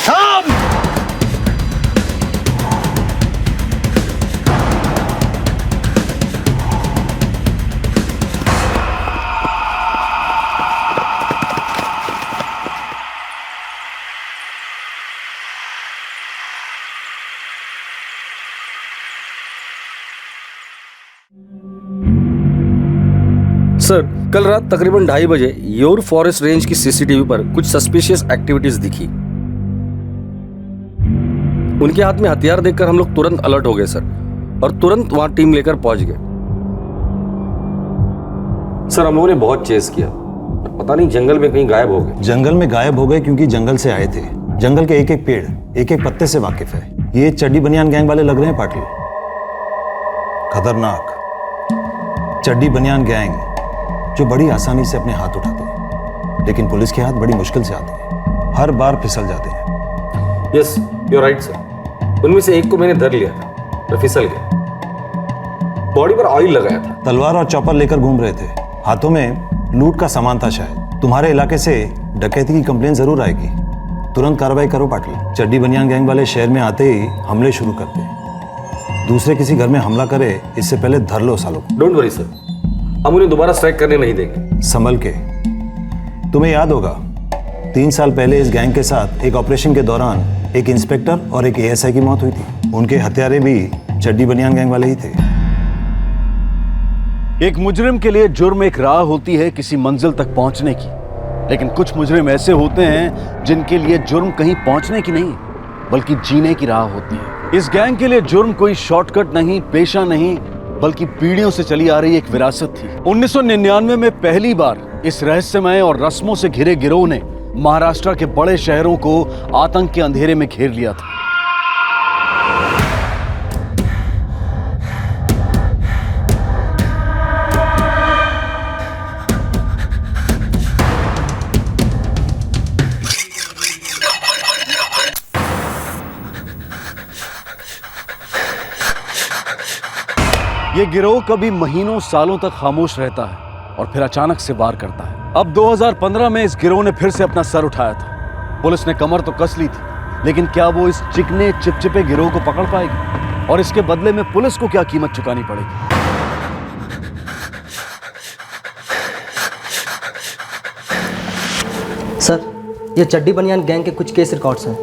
थाम। सर, कल रात तकरीबन 2:30 बजे योर फॉरेस्ट रेंज की सीसीटीवी पर कुछ सस्पिशियस एक्टिविटीज दिखी। उनके हाथ में हथियार देखकर हम लोग तुरंत अलर्ट हो गए सर, और तुरंत वहां टीम लेकर पहुंच गए। सर, हम लोगों ने बहुत चेस किया, पता नहीं जंगल में कहीं गायब हो गए। जंगल में गायब हो गए क्योंकि जंगल से आए थे। जंगल के एक एक पेड़, एक एक पत्ते से वाकिफ है। ये चड्डी बनियान गैंग वाले लग रहे हैं पाटिल। खतरनाक चड्डी बनियान गैंग जो बड़ी आसानी से अपने हाथ उठाते हैं, लेकिन पुलिस के हाथ बड़ी मुश्किल से आते हैं, हर बार फिसल जाते हैं। Yes, you right sir. उनमें से एक को मैंने धर लिया था, तो फिसल गया। बॉडी पर ऑयल लगाया था। तलवार और चॉपर लेकर घूम रहे थे, हाथों में लूट का सामान था शायद। तुम्हारे इलाके से डकैती की कंप्लेन जरूर आएगी, तुरंत कार्रवाई करो पाटिल। चड्डी बनियान गैंग वाले शहर में आते ही हमले शुरू करते हैं। दूसरे किसी घर में हमला करे इससे पहले धर लो सालों को। डोंट वरी सर, हम उन्हें दोबारा स्ट्राइक करने नहीं देंगे। संभल के। तुम्हें याद होगा 3 साल पहले इस गैंग के साथ एक ऑपरेशन के दौरान एक इंस्पेक्टर और एक एएसआई की मौत हुई थी। उनके हत्यारे भी चड्डी बनियान गैंग वाले ही थे। एक मुजरिम के लिए जुर्म एक राह होती है किसी मंजिल तक पहुंचने की, लेकिन कुछ मुजरिम ऐसे होते हैं जिनके लिए जुर्म कहीं पहुंचने की नहीं बल्कि जीने की राह होती है। इस गैंग के लिए जुर्म कोई शॉर्टकट नहीं, पेशा नहीं, बल्कि पीढ़ियों से चली आ रही एक विरासत थी। 1999 में पहली बार इस रहस्यमय और रस्मों से घिरे गिरोह ने महाराष्ट्र के बड़े शहरों को आतंक के अंधेरे में घेर लिया था। ये गिरोह कभी महीनों सालों तक खामोश रहता है और फिर अचानक से वार करता है। अब 2015 में इस गिरोह ने फिर से अपना सर उठाया था। पुलिस ने कमर तो कस ली थी, लेकिन क्या वो इस चिकने चिपचिपे गिरोह को पकड़ पाएगी? और इसके बदले में पुलिस को क्या कीमत चुकानी पड़ेगी? सर, ये चड्डी बनियान गैंग के कुछ केस रिकॉर्ड्स हैं।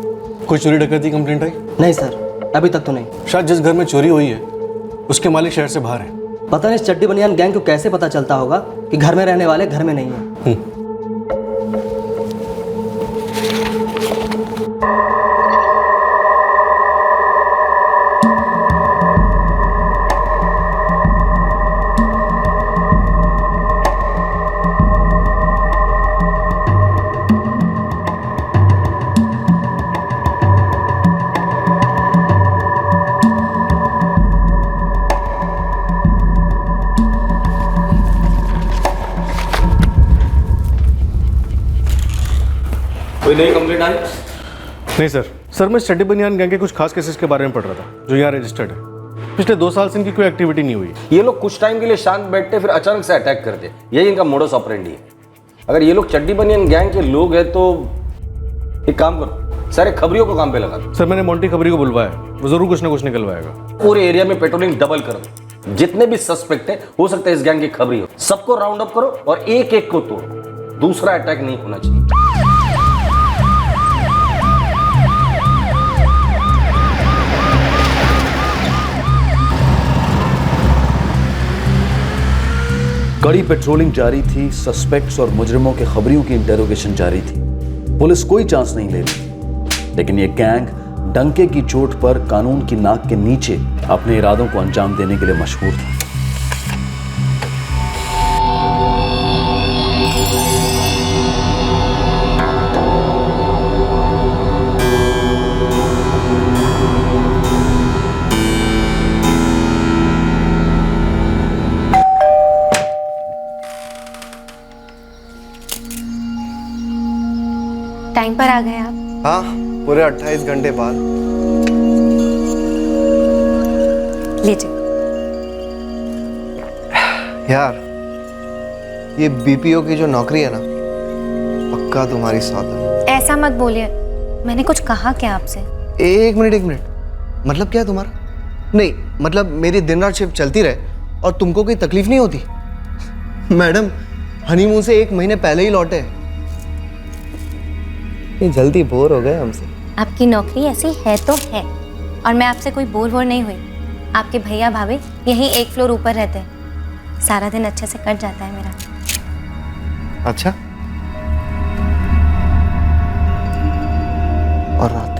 कोई चोरी डकैती कंप्लेंट आई? नहीं सर, अभी तक तो नहीं। शायद जिस घर में चोरी हुई है उसके मालिक शहर से बाहर है। पता नहीं इस चड्डी बनियान गैंग को कैसे पता चलता होगा कि घर में रहने वाले घर में नहीं है। कोई नई कंप्लेंट आई? नहीं सर मैं चड्डी बनियान गैंग के कुछ खास केसेस के बारे में पढ़ रहा था जो यहाँ रजिस्टर्ड है। पिछले 2 साल से इनकी कोई एक्टिविटी नहीं हुई। ये लोग कुछ टाइम के लिए शांत बैठते फिर अचानक से अटैक करते, यही इनका मोडस ऑपरेंडी है। अगर ये लोग चड्डी बनियान गैंग के लोग हैं तो एक काम करो, सारे खबरियों को काम पे लगा दो। सर मैंने मोंटी खबरी को बुलवाया, वो जरूर कुछ ना कुछ निकलवाएगा। पूरे एरिया में पेट्रोलिंग डबल कर दो। जितने भी सस्पेक्ट है हो सकता है इस गैंग की खबरी हो, सबको राउंड अप करो और एक एक को तोड़ो। दूसरा अटैक नहीं होना चाहिए। कड़ी पेट्रोलिंग जारी थी, सस्पेक्ट्स और मुजरिमों के खबरियों की इंटेरोगेशन जारी थी। पुलिस कोई चांस नहीं ले रही, लेकिन ये गैंग डंके की चोट पर कानून की नाक के नीचे अपने इरादों को अंजाम देने के लिए मशहूर था। टाइम पर आ गए आप। हाँ, पूरे 28 घंटे बाद। लीजिए। यार, ये बीपीओ की जो नौकरी है ना, पक्का तुम्हारी साथ है। ऐसा मत बोलिए, मैंने कुछ कहा क्या आपसे? एक मिनट, मतलब क्या है तुम्हारा? नहीं मतलब मेरी दिन रात शिफ्ट चलती रहे और तुमको कोई तकलीफ नहीं होती? मैडम हनीमून से 1 महीने पहले ही लौटे, ये जल्दी बोर हो गए हमसे। आपकी नौकरी ऐसी है तो है, और मैं आपसे कोई बोर वोर नहीं हुई। आपके भैया भाभी यहीं 1 फ्लोर ऊपर रहते हैं, सारा दिन अच्छे से कट जाता है मेरा। अच्छा, और रातें?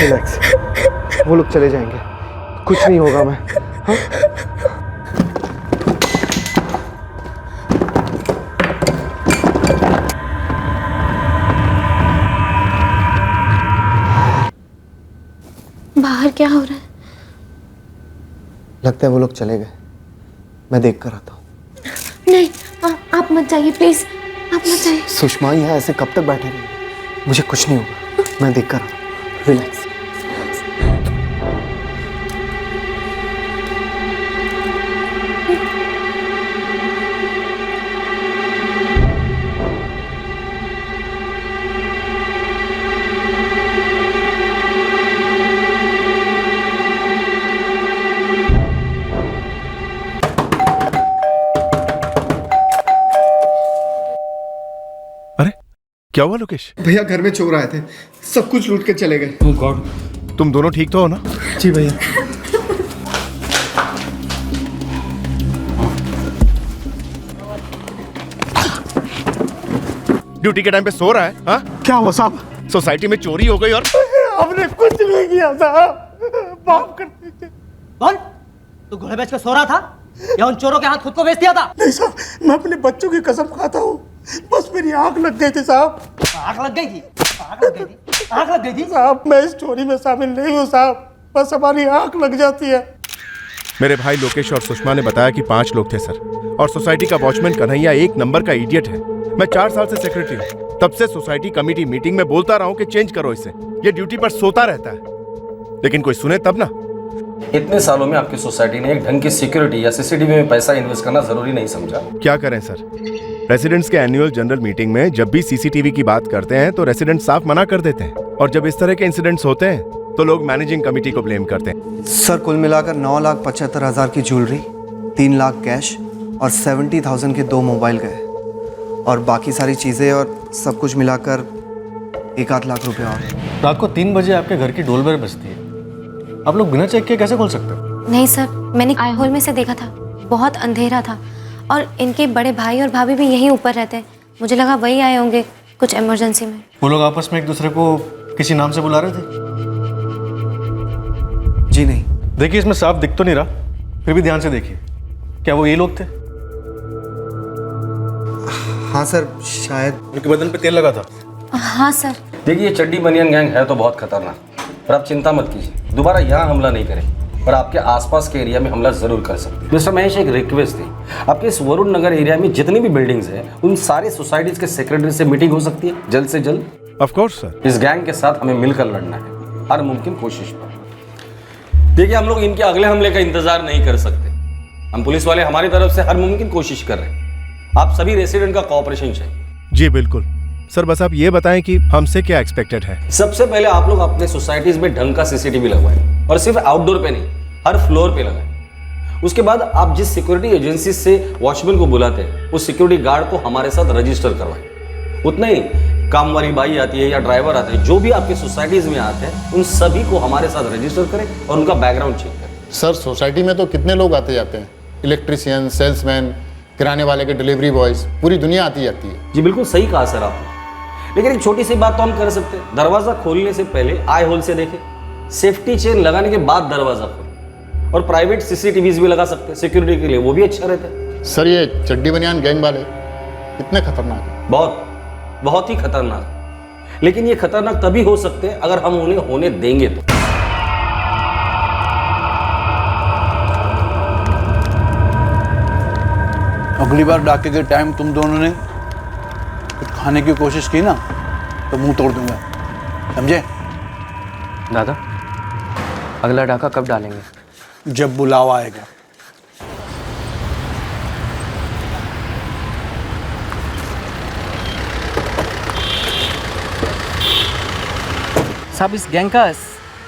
रिलैक्स, वो लोग चले जाएंगे, कुछ नहीं होगा। मैं हाँ? बाहर क्या हो रहा है? लगता है वो लोग चले गए, मैं देख कर आता हूँ। नहीं, आप मत जाइए प्लीज, आप मत जाइए। सुषमा यहाँ ऐसे कब तक बैठे रहेंगे? मुझे कुछ नहीं होगा, मैं देख कर आता हूँ। रिलैक्स। अरे क्या हुआ लोकेश? भैया घर में चोर आए थे, सब कुछ लूट के चले गए। ओह गॉड, तुम दोनों ठीक तो हो ना? जी भैया। ड्यूटी के टाइम पे सो रहा है? हाँ, क्या हुआ साहब? सोसाइटी में चोरी हो गई और हमने कुछ नहीं किया साहब, माफ कर दीजिए। कौन? तू घोड़े बेच कर सो रहा था या उन चोरों के हाथ खुद को बेच दिया था? नहीं साहब, मैं अपने बच्चों की कसम खाता हूँ, बस मेरी आंख लग गई थी साहब। आग लग गई थी? आग लग गई थी? आग लग गई थी? साहब मैं इस चोरी में शामिल नहीं हूँ साहब, बस हमारी आंख लग जाती है। मेरे भाई लोकेश और सुषमा ने बताया कि 5 लोग थे सर, और सोसाइटी का वॉचमैन कन्हैया 1 नंबर का इडियट है। मैं 4 साल से सेक्रेटरी हूँ, तब से सोसाइटी कमेटी मीटिंग में बोलता रहा हूँ कि चेंज करो इसे, ये ड्यूटी पर सोता रहता है, लेकिन कोई सुने तब ना। इतने सालों में आपकी सोसाइटी ने एक ढंग की सिक्योरिटी या सीसीटीवी में पैसा इन्वेस्ट करना जरूरी नहीं समझा। क्या करें सर, रेसिडेंट्स के एनुअल जनरल मीटिंग में जब भी सीसीटीवी की बात करते हैं तो रेसिडेंट साफ मना कर देते हैं, और जब इस तरह के इंसिडेंट्स होते हैं तो लोग मैनेजिंग कमेटी को ब्लेम करते हैं। सर कुल मिलाकर 9,75,000 की ज्वेलरी, 3 लाख कैश और 70,000 के 2 मोबाइल गए, और बाकी सारी चीज़ें और सब कुछ मिलाकर 1-8 लाख रुपए और। रात को 3 बजे आपके घर की डोर बेल बजती है, आप लोग बिना चेक किए कैसे खोल सकते हो? नहीं सर, मैंने आई होल में से देखा था, बहुत अंधेरा था, और इनके बड़े भाई और भाभी भी यहीं ऊपर रहते हैं, मुझे लगा वही आए होंगे कुछ इमरजेंसी में। वो लोग आपस में एक दूसरे को किसी नाम से बुला रहे थे? जी नहीं। देखिए इसमें साफ दिख तो नहीं रहा, फिर भी ध्यान से देखिए, क्या वो ये लोग थे? हाँ सर, शायद। उनके बदन पे तेल लगा था? हाँ सर। देखिए ये चड्डी बनियान गैंग है तो बहुत खतरनाक, पर आप चिंता मत कीजिए, दोबारा यहाँ हमला नहीं करें, पर आपके आसपास के एरिया में हमला जरूर कर सकते हैं। मिस्टर महेश, एक रिक्वेस्ट थी, आपके इस वरुण नगर एरिया में जितनी भी बिल्डिंग्स हैं उन सारे सोसाइटीज के सेक्रेटरी से मीटिंग हो सकती है जल्द से जल्द? Of course sir. इस गैंग के साथ हमें मिलकर लड़ना है, हर मुमकिन कोशिश पर। देखिए हम लोग इनके अगले हमले का इंतजार नहीं कर सकते, हम पुलिस वाले हमारी तरफ से हर मुमकिन कोशिश कर रहे हैं, आप सभी रेसिडेंट का कोऑपरेशन चाहिए। जी बिल्कुल सर, बस आप ये बताएं कि हमसे क्या एक्सपेक्टेड है। सबसे पहले आप लोग अपने सोसाइटीज में ढंग का सीसीटीवी लगवाएं, और सिर्फ आउटडोर पे नहीं, हर फ्लोर पे लगाएं। उसके बाद आप जिस सिक्योरिटी एजेंसी से वॉचमैन को बुलाते हैं उस सिक्योरिटी गार्ड को हमारे साथ रजिस्टर करवाएं। उतना ही काम वाली बाई आती है या ड्राइवर आते हैं, जो भी आपकी सोसाइटीज में आते हैं उन सभी को हमारे साथ रजिस्टर करें और उनका बैकग्राउंड चेक करें। सर सोसाइटी में तो कितने लोग आते जाते हैं, इलेक्ट्रीशियन, सेल्समैन, किराने वाले के डिलीवरी बॉयज, पूरी दुनिया आती जाती है। जी बिल्कुल सही कहा सर आपने, लेकिन एक छोटी सी बात तो हम कर सकते हैं, दरवाजा खोलने से पहले आई होल से देखें, सेफ्टी चेन लगाने के बाद दरवाजा खोलें, और प्राइवेट सीसीटीवीज भी लगा सकते हैं सिक्योरिटी के लिए, वो भी अच्छा रहता है। सर ये चड्डी बनियान गैंग वाले कितने खतरनाक हैं? बहुत ही खतरनाक। लेकिन ये खतरनाक तभी हो सकते हैं अगर हम उन्हें होने देंगे तो। अगली बार डाके के टाइम तुम दोनों ने कुछ खाने की कोशिश की ना तो मुंह तोड़ दूंगा, समझे? दादा, अगला डाका कब डालेंगे? जब बुलावा आएगा। साहब, इस गैंग का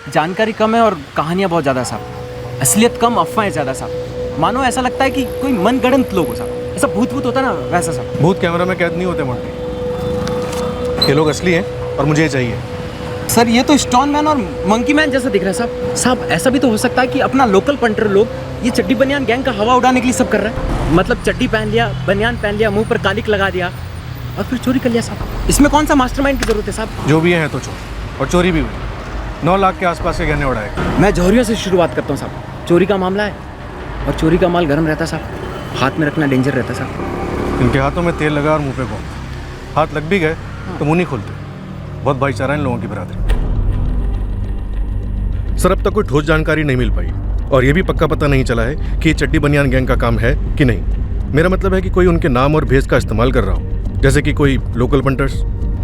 जानकारी कम है और कहानियां बहुत ज़्यादा साहब, असलियत कम, अफवाहें ज़्यादा साहब। मानो ऐसा लगता है कि कोई मनगढ़ंत लोग हो साहब, ऐसा भूत होता ना वैसा साहब। भूत कैमरा में कैद नहीं होते मोंटी, ये लोग असली हैं और मुझे ये चाहिए। सर ये तो स्टोन मैन और मंकी मैन जैसा दिख रहा है साहब। साहब ऐसा भी तो हो सकता है कि अपना लोकल पंटर लोग ये चड्डी बनियान गैंग का हवा उड़ाने के लिए सब कर रहा है। मतलब चड्डी पहन लिया, बनियान पहन लिया, मुंह पर कालिक लगा दिया और फिर चोरी कर लिया साहब। इसमें कौन सा मास्टरमाइंड की जरूरत है साहब? जो भी है तो चोर, और चोरी भी हुई। 9 लाख के आसपास के गहने उड़ाए। मैं जौहरिया से शुरुआत करता हूँ साहब। चोरी का मामला है और चोरी का माल गर्म रहता साहब, हाथ में रखना डेंजर रहता साहब। इनके हाथों में तेल लगा और मुंह पे घूम, हाथ लग भी गए तो मुंह नहीं खोलते। बहुत भाईचारा इन लोगों की बरादरी। सर अब तक कोई ठोस जानकारी नहीं मिल पाई और ये भी पक्का पता नहीं चला है कि ये चड्डी बनियान गैंग का काम है कि नहीं। मेरा मतलब है कि कोई उनके नाम और भेस का इस्तेमाल कर रहा हो, जैसे कि कोई लोकल पंटर्स।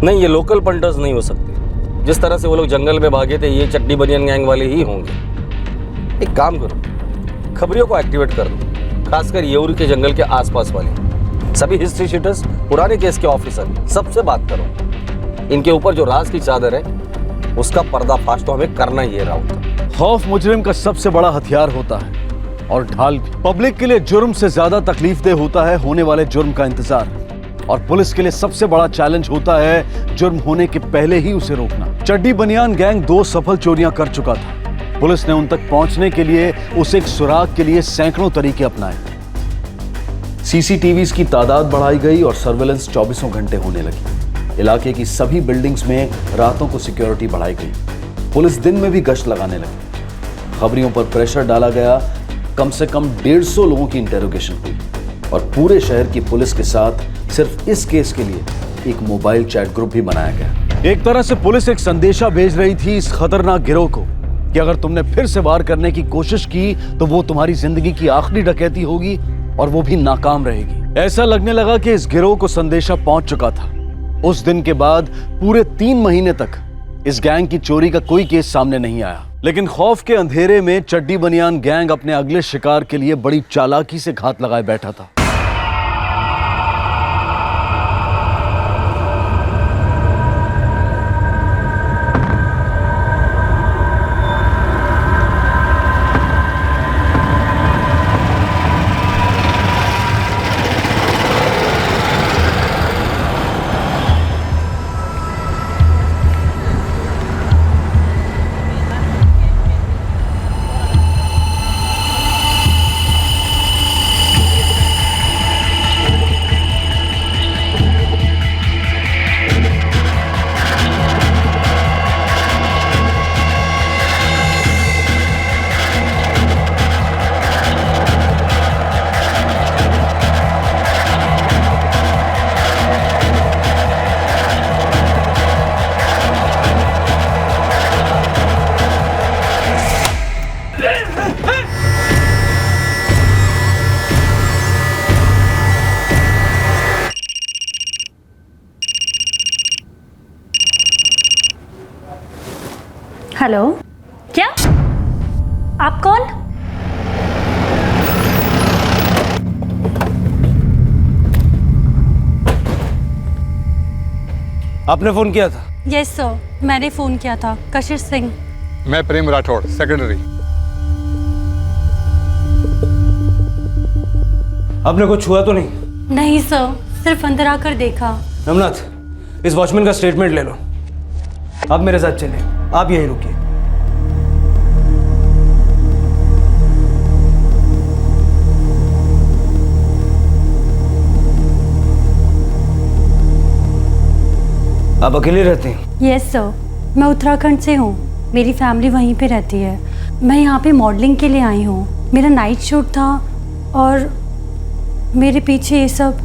नहीं, ये लोकल पंटर्स नहीं हो सकते। जिस तरह से वो लोग जंगल में भागे थे, ये चड्डी बनियान गैंग वाले ही होंगे। एक काम करो, खबरियों को एक्टिवेट कर दो, खासकर येउर के जंगल के आसपास वाले सभी हिस्ट्री शीटर्स, पुराने केस के ऑफिसर, सबसे बात करो। इनके ऊपर जो राज की चादर है उसका पर्दाफाश तो हमें करना ही है राउत। खौफ मुजरिम का सबसे बड़ा हथियार होता है और ढाल भी। पब्लिक के लिए जुर्म से ज्यादा तकलीफदेह होता है होने वाले जुर्म का इंतजार, और पुलिस के लिए सबसे बड़ा चैलेंज होता है जुर्म होने के पहले ही उसे रोकना। चड्डी बनियान गैंग 2 सफल चोरियां कर चुका था। पुलिस ने उन तक पहुंचने के लिए उसे एक सुराग के लिए सैकड़ों तरीके अपनाए। सीसीटीवीज की तादाद बढ़ाई गई और सर्वेलेंस 24 घंटे होने लगी। इलाके की सभी बिल्डिंग्स में रातों को सिक्योरिटी बढ़ाई गई। पुलिस दिन में भी गश्त लगाने लगी। खबरियों पर प्रेशर डाला गया। कम से कम 150 लोगों की इंटेरोगेशन हुई और पूरे शहर की पुलिस के साथ सिर्फ इस केस के लिए एक मोबाइल चैट ग्रुप भी बनाया गया। एक तरह से पुलिस एक संदेशा भेज रही थी इस खतरनाक गिरोह को कि अगर तुमने फिर से वार करने की कोशिश की तो वो तुम्हारी जिंदगी की आखिरी डकैती होगी और वो भी नाकाम रहेगी। ऐसा लगने लगा कि इस गिरोह को संदेशा पहुंच चुका था। उस दिन के बाद पूरे 3 महीने तक इस गैंग की चोरी का कोई केस सामने नहीं आया। लेकिन खौफ के अंधेरे में चड्डी बनियान गैंग अपने अगले शिकार के लिए बड़ी चालाकी से घात लगाए बैठा था। हेलो, क्या आप कौन? आपने फोन किया था? यस सर, मैंने फोन किया था। कशिश सिंह। मैं प्रेम राठौड़, सेक्रेटरी। आपने कुछ छुआ तो नहीं? नहीं सर, सिर्फ अंदर आकर देखा। रमनाथ, इस वॉचमैन का स्टेटमेंट ले लो। आप मेरे साथ चलें, आप यहीं रुकिए। आप अकेले रहते हैं? यस सर, मैं उत्तराखंड से हूँ। मेरी फैमिली वहीं पे रहती है। मैं यहाँ पे मॉडलिंग के लिए आई हूँ। मेरा नाइट शूट था और मेरे पीछे ये सब।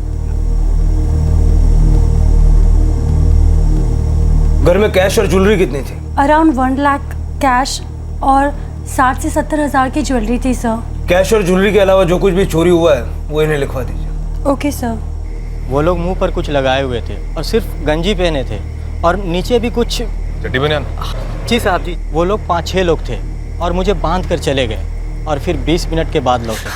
घर में कैश और ज्वेलरी कितनी थी? अराउंड 1 लाख कैश और 60 से 70 हज़ार की ज्वेलरी थी सर। कैश और ज्वेलरी के अलावा जो कुछ भी चोरी हुआ है वो इन्हें लिखवा दीजिए। Okay sir. वो लोग मुंह पर कुछ लगाए हुए थे और सिर्फ गंजी पहने थे और नीचे भी कुछ चड्डी बनियान। जी साहब जी, वो लोग 5-6 लोग थे और मुझे बांध कर चले गए और फिर 20 मिनट के बाद लौटे।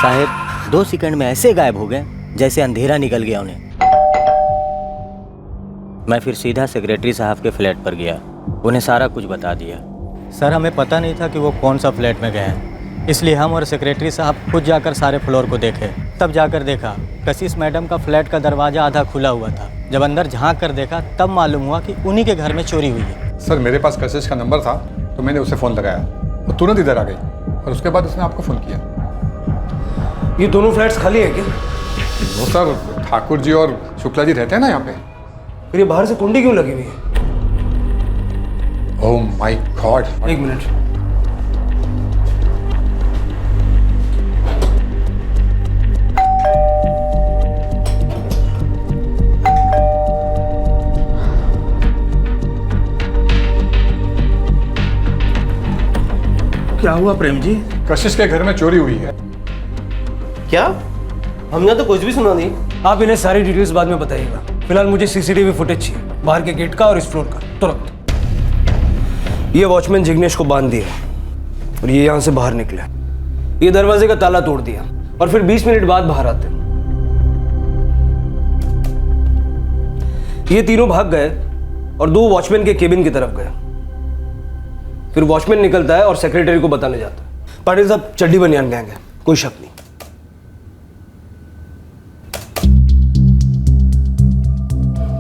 साहब 2 सेकंड में ऐसे गायब हो गए जैसे अंधेरा निकल गया उन्हें। मैं फिर सीधा सेक्रेटरी साहब के फ्लैट पर गया, उन्हें सारा कुछ बता दिया। सर हमें पता नहीं था कि वो कौन सा फ्लैट में गए हैं, इसलिए हम और सेक्रेटरी साहब खुद जाकर सारे फ्लोर को देखे। तब जाकर देखा कशिश मैडम का फ्लैट का दरवाज़ा आधा खुला हुआ था। जब अंदर झांक कर देखा तब मालूम हुआ कि उन्हीं के घर में चोरी हुई है। सर मेरे पास कशिश का नंबर था तो मैंने उसे फ़ोन लगाया, वो तुरंत इधर आ गई और उसके बाद उसने आपको फ़ोन किया। ये दोनों फ्लैट्स खाली है क्या? वो सर ठाकुर जी और शुक्ला जी रहते हैं ना यहाँ पे। फिर ये बाहर से कुंडी क्यों लगी हुई है? Oh my God. 1 मिनट। क्या हुआ प्रेम जी? कशिश के घर में चोरी हुई है। क्या? हमने तो कुछ भी सुना नहीं। आप इन्हें सारी डिटेल्स बाद में बताइएगा। फिलहाल मुझे सीसीटीवी फुटेज चाहिए, बाहर के गेट का और इस फ्लोर का, तुरंत। ये वॉचमैन जिग्नेश को बांध दिया और ये यहाँ से बाहर निकले। ये दरवाजे का ताला तोड़ दिया और फिर 20 मिनट बाद बाहर आते। ये तीनों भाग गए और 2 वॉचमैन के केबिन की तरफ गए। फिर वॉचमैन निकलता है और सेक्रेटरी को बताने जाता है। पाटिल साहब चड्डी बनियान गैंग है, कोई शक नहीं।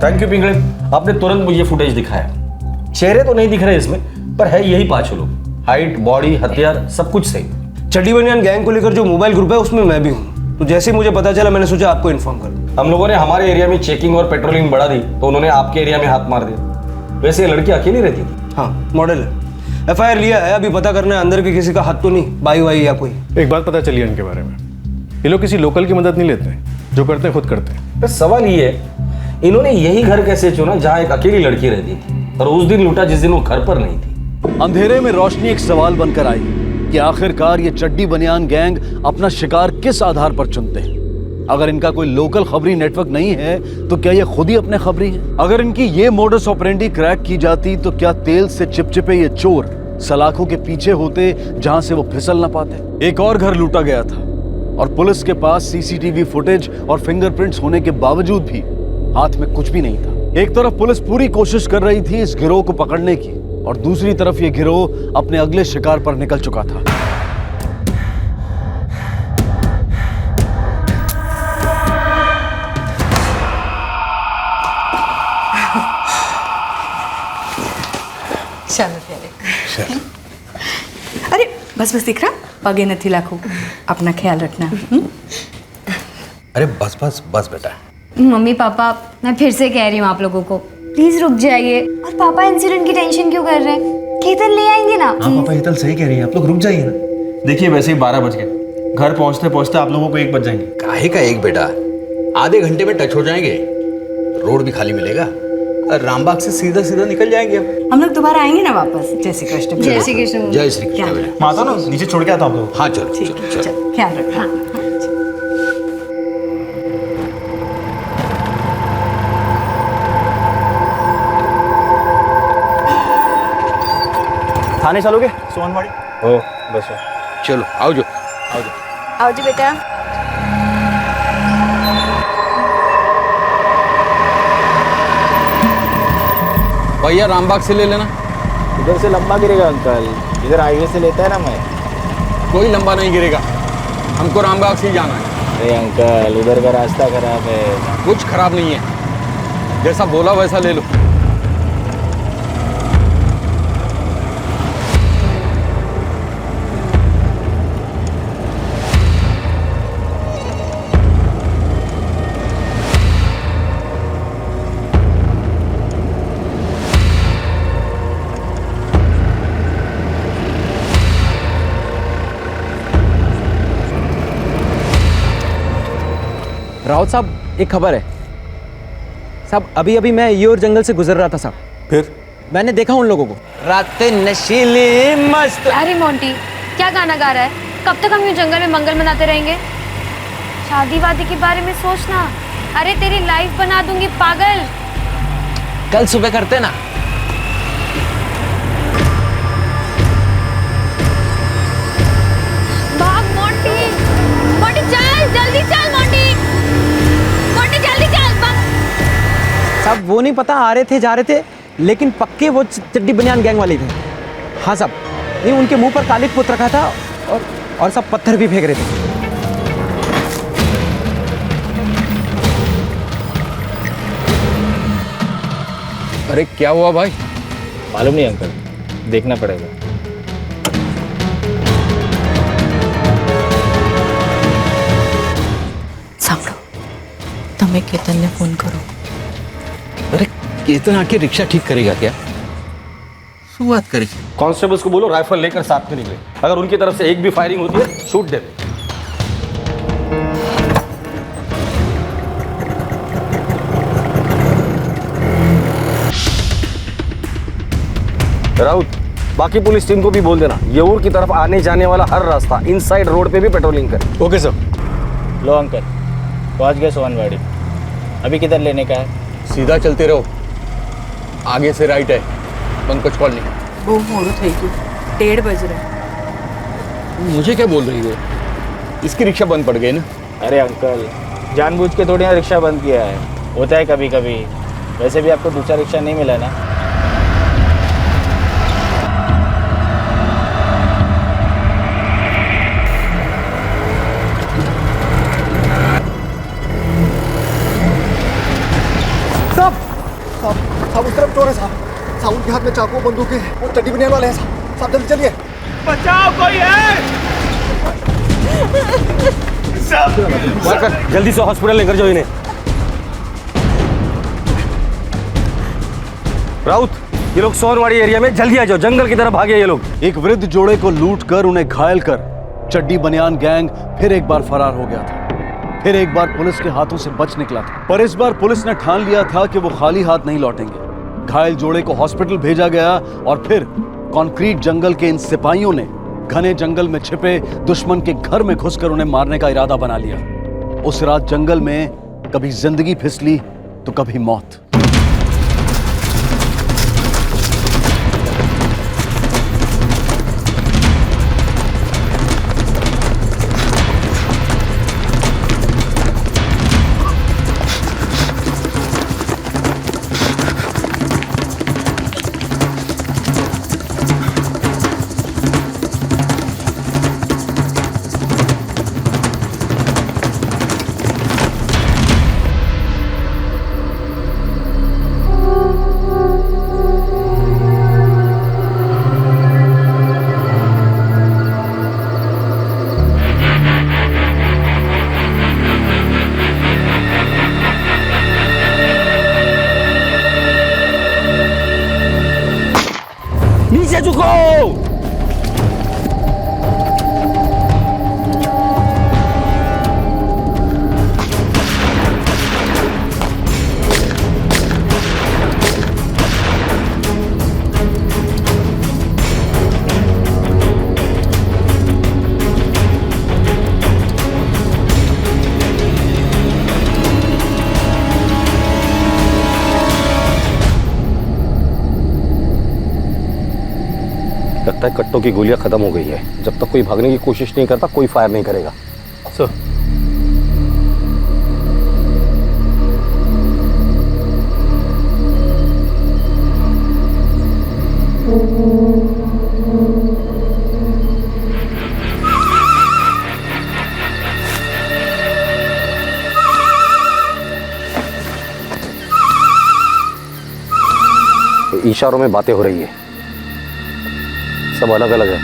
थैंक यू पिंगले, आपने तुरंत मुझे फुटेज दिखाया। चेहरे तो नहीं दिख रहे इसमें, पर है यही 5 लोग। हाइट, बॉडी, हथियार सब कुछ सही। चड्डी बनियान गैंग को लेकर जो मोबाइल ग्रुप है उसमें मैं भी हूँ, तो जैसे ही मुझे पता चला मैंने सोचा आपको इन्फॉर्म कर दूं। हम लोगों ने हमारे एरिया में चेकिंग और पेट्रोलिंग बढ़ा दी तो उन्होंने आपके एरिया में हाथ मार दिया। वैसे ये लड़की अकेली रहती थी? हाँ, मॉडल है। FIR लिया है, अभी पता करना है अंदर के किसी का हाथ तो नहीं, बाई वाई या कोई। एक बात पता चली है इनके बारे में, ये लोग किसी लोकल की मदद नहीं लेते, जो करते हैं खुद करते हैं। बस सवाल ये है, इन्होंने यही घर कैसे चुना जहाँ एक अकेली लड़की रहती थी और उस दिन लूटा जिस दिन वो घर पर नहीं थी? अंधेरे में रोशनी एक सवाल बनकर आई कि आखिरकार ये चड्डी बनियान गैंग अपना शिकार किस आधार पर चुनते हैं। अगर इनका कोई लोकल खबरी नेटवर्क नहीं है तो क्या ये खुद ही अपने खबरी हैं? अगर इनकी ये मोडस ऑपरेंडी क्रैक की जाती तो क्या तेल से चिपचिपे ये चोर सलाखों के पीछे होते जहां से वो फिसल ना पाते? एक और घर लूटा गया था और पुलिस के पास CCTV फुटेज और फिंगरप्रिंट्स होने के बावजूद भी हाथ में कुछ भी नहीं था। एक तरफ पुलिस पूरी कोशिश कर रही थी इस गिरोह को पकड़ने की और दूसरी तरफ ये गिरोह अपने अगले शिकार पर निकल चुका था। चलो फिर। अरे बस बस दिख रहा, पगे नथी लाखो, अपना ख्याल रखना। अरे बस बस बस बेटा। मम्मी पापा, मैं फिर से कह रही हूँ आप लोगों को, प्लीज रुक जाइए। और पापा इंसिडेंट की टेंशन क्यों कर रहे हैं? केतन ले आएंगे ना। हाँ पापा, ये तो सही कह रही है, आप लोग रुक जाइए ना। देखिए वैसे ही 12 बज गए, घर पहुंचते पहुंचते आप लोगों को 1 बज जाएंगे। काहे का 1 बेटा, आधे घंटे में टच हो जाएंगे, रोड भी खाली मिलेगा और रामबाग से सीधा सीधा निकल जाएंगे। हम लोग दोबारा आएंगे ना वापस। जय श्री कृष्ण। जय श्री कृष्ण। जय श्री कृष्ण। माता ना नीचे छोड़ के आता हूँ आप लोग। हाँ चलो ठीक है, चल ख्याल रखना। थाने चलोगे? सोनवाड़ी। ओ बस चलो आओ जो आओ जी बेटा। भैया रामबाग से ले लेना। इधर से लंबा गिरेगा अंकल, इधर हाईवे से लेता है ना मैं। कोई लंबा नहीं गिरेगा, हमको रामबाग से ही जाना है। अरे अंकल उधर का रास्ता खराब है। कुछ खराब नहीं है, जैसा बोला वैसा ले लो। राउत साहब एक खबर है साहब। अभी अभी मैं ये और जंगल से गुजर रहा था साहब। फिर मैंने देखा उन लोगों को रातें नशीली मस्त। अरे मोंटी क्या गाना गा रहा है? कब तक हम यूं जंगल में मंगल मनाते रहेंगे? शादी वादी के बारे में सोचना। अरे तेरी लाइफ बना दूंगी पागल। कल सुबह करते ना। भाग मोंटी, मोंटी चल जल्दी चल मोंटी, मोंटी जल्दी चल। साहब वो नहीं पता आ रहे थे जा रहे थे, लेकिन पक्के वो चड्डी बनियान गैंग वाले थे। हाँ साहब, नहीं उनके मुंह पर कालिक पुत रखा था और सब पत्थर भी फेंक रहे थे। अरे क्या हुआ भाई? मालूम नहीं अंकल, देखना पड़ेगा। સાંભળો, તમે કેતનને ફોન કરો। अरे केतन आके रिक्शा ठीक करेगा क्या? शुरुआत करें। कांस्टेबल्स को बोलो राइफल लेकर साथ में निकले। अगर उनकी तरफ से एक भी फायरिंग होती है शूट दे। राउत, बाकी पुलिस टीम को भी बोल देना येऊर की तरफ आने जाने वाला हर रास्ता इनसाइड रोड पे भी पेट्रोलिंग करे। Okay sir. लो अंकल, पहुंच गए सोनवाड़ी। अभी किधर लेने का है? सीधा चलते रहो, आगे से राइट है, पंकज कॉलोनी। બહુ મોડું થઈ ગયું, 1:30 बज रहे। मुझे क्या बोल रही हो? इसकी रिक्शा बंद पड़ गई ना। अरे अंकल, जानबूझ के थोड़ी ना रिक्शा बंद किया है, होता है कभी कभी। वैसे भी आपको दूसरा रिक्शा नहीं मिला ना। साहब उस तरफ चोर है साहब। साहब उनके हाथ में चाकू बंदूक है, वो चड्डी बनियान वाले हैं साहब। साहब जल्दी चलिए। बचाओ, कोई है? वर्कर जल्दी से हॉस्पिटल लेकर जाओ इन्हें। राउत, ये लोग सोनवाड़ी एरिया में जल्दी आ जाओ, जंगल की तरफ भागे ये लोग। एक वृद्ध जोड़े को लूटकर उन्हें घायल कर चड्डी बनियान गैंग फिर एक बार फरार हो गया था। फिर एक बार पुलिस के हाथों से बच निकला था, पर इस बार पुलिस ने ठान लिया था कि वो खाली हाथ नहीं लौटेंगे। घायल जोड़े को हॉस्पिटल भेजा गया और फिर कंक्रीट जंगल के इन सिपाहियों ने घने जंगल में छिपे दुश्मन के घर में घुसकर उन्हें मारने का इरादा बना लिया। उस रात जंगल में कभी जिंदगी फिसली तो कभी मौत। नीचे झुको। लगता है कट्टों की गोलियां खत्म हो गई है। जब तक कोई भागने की कोशिश नहीं करता कोई फायर नहीं करेगा। सर इशारों में बातें हो रही है, सब अलग अलग है।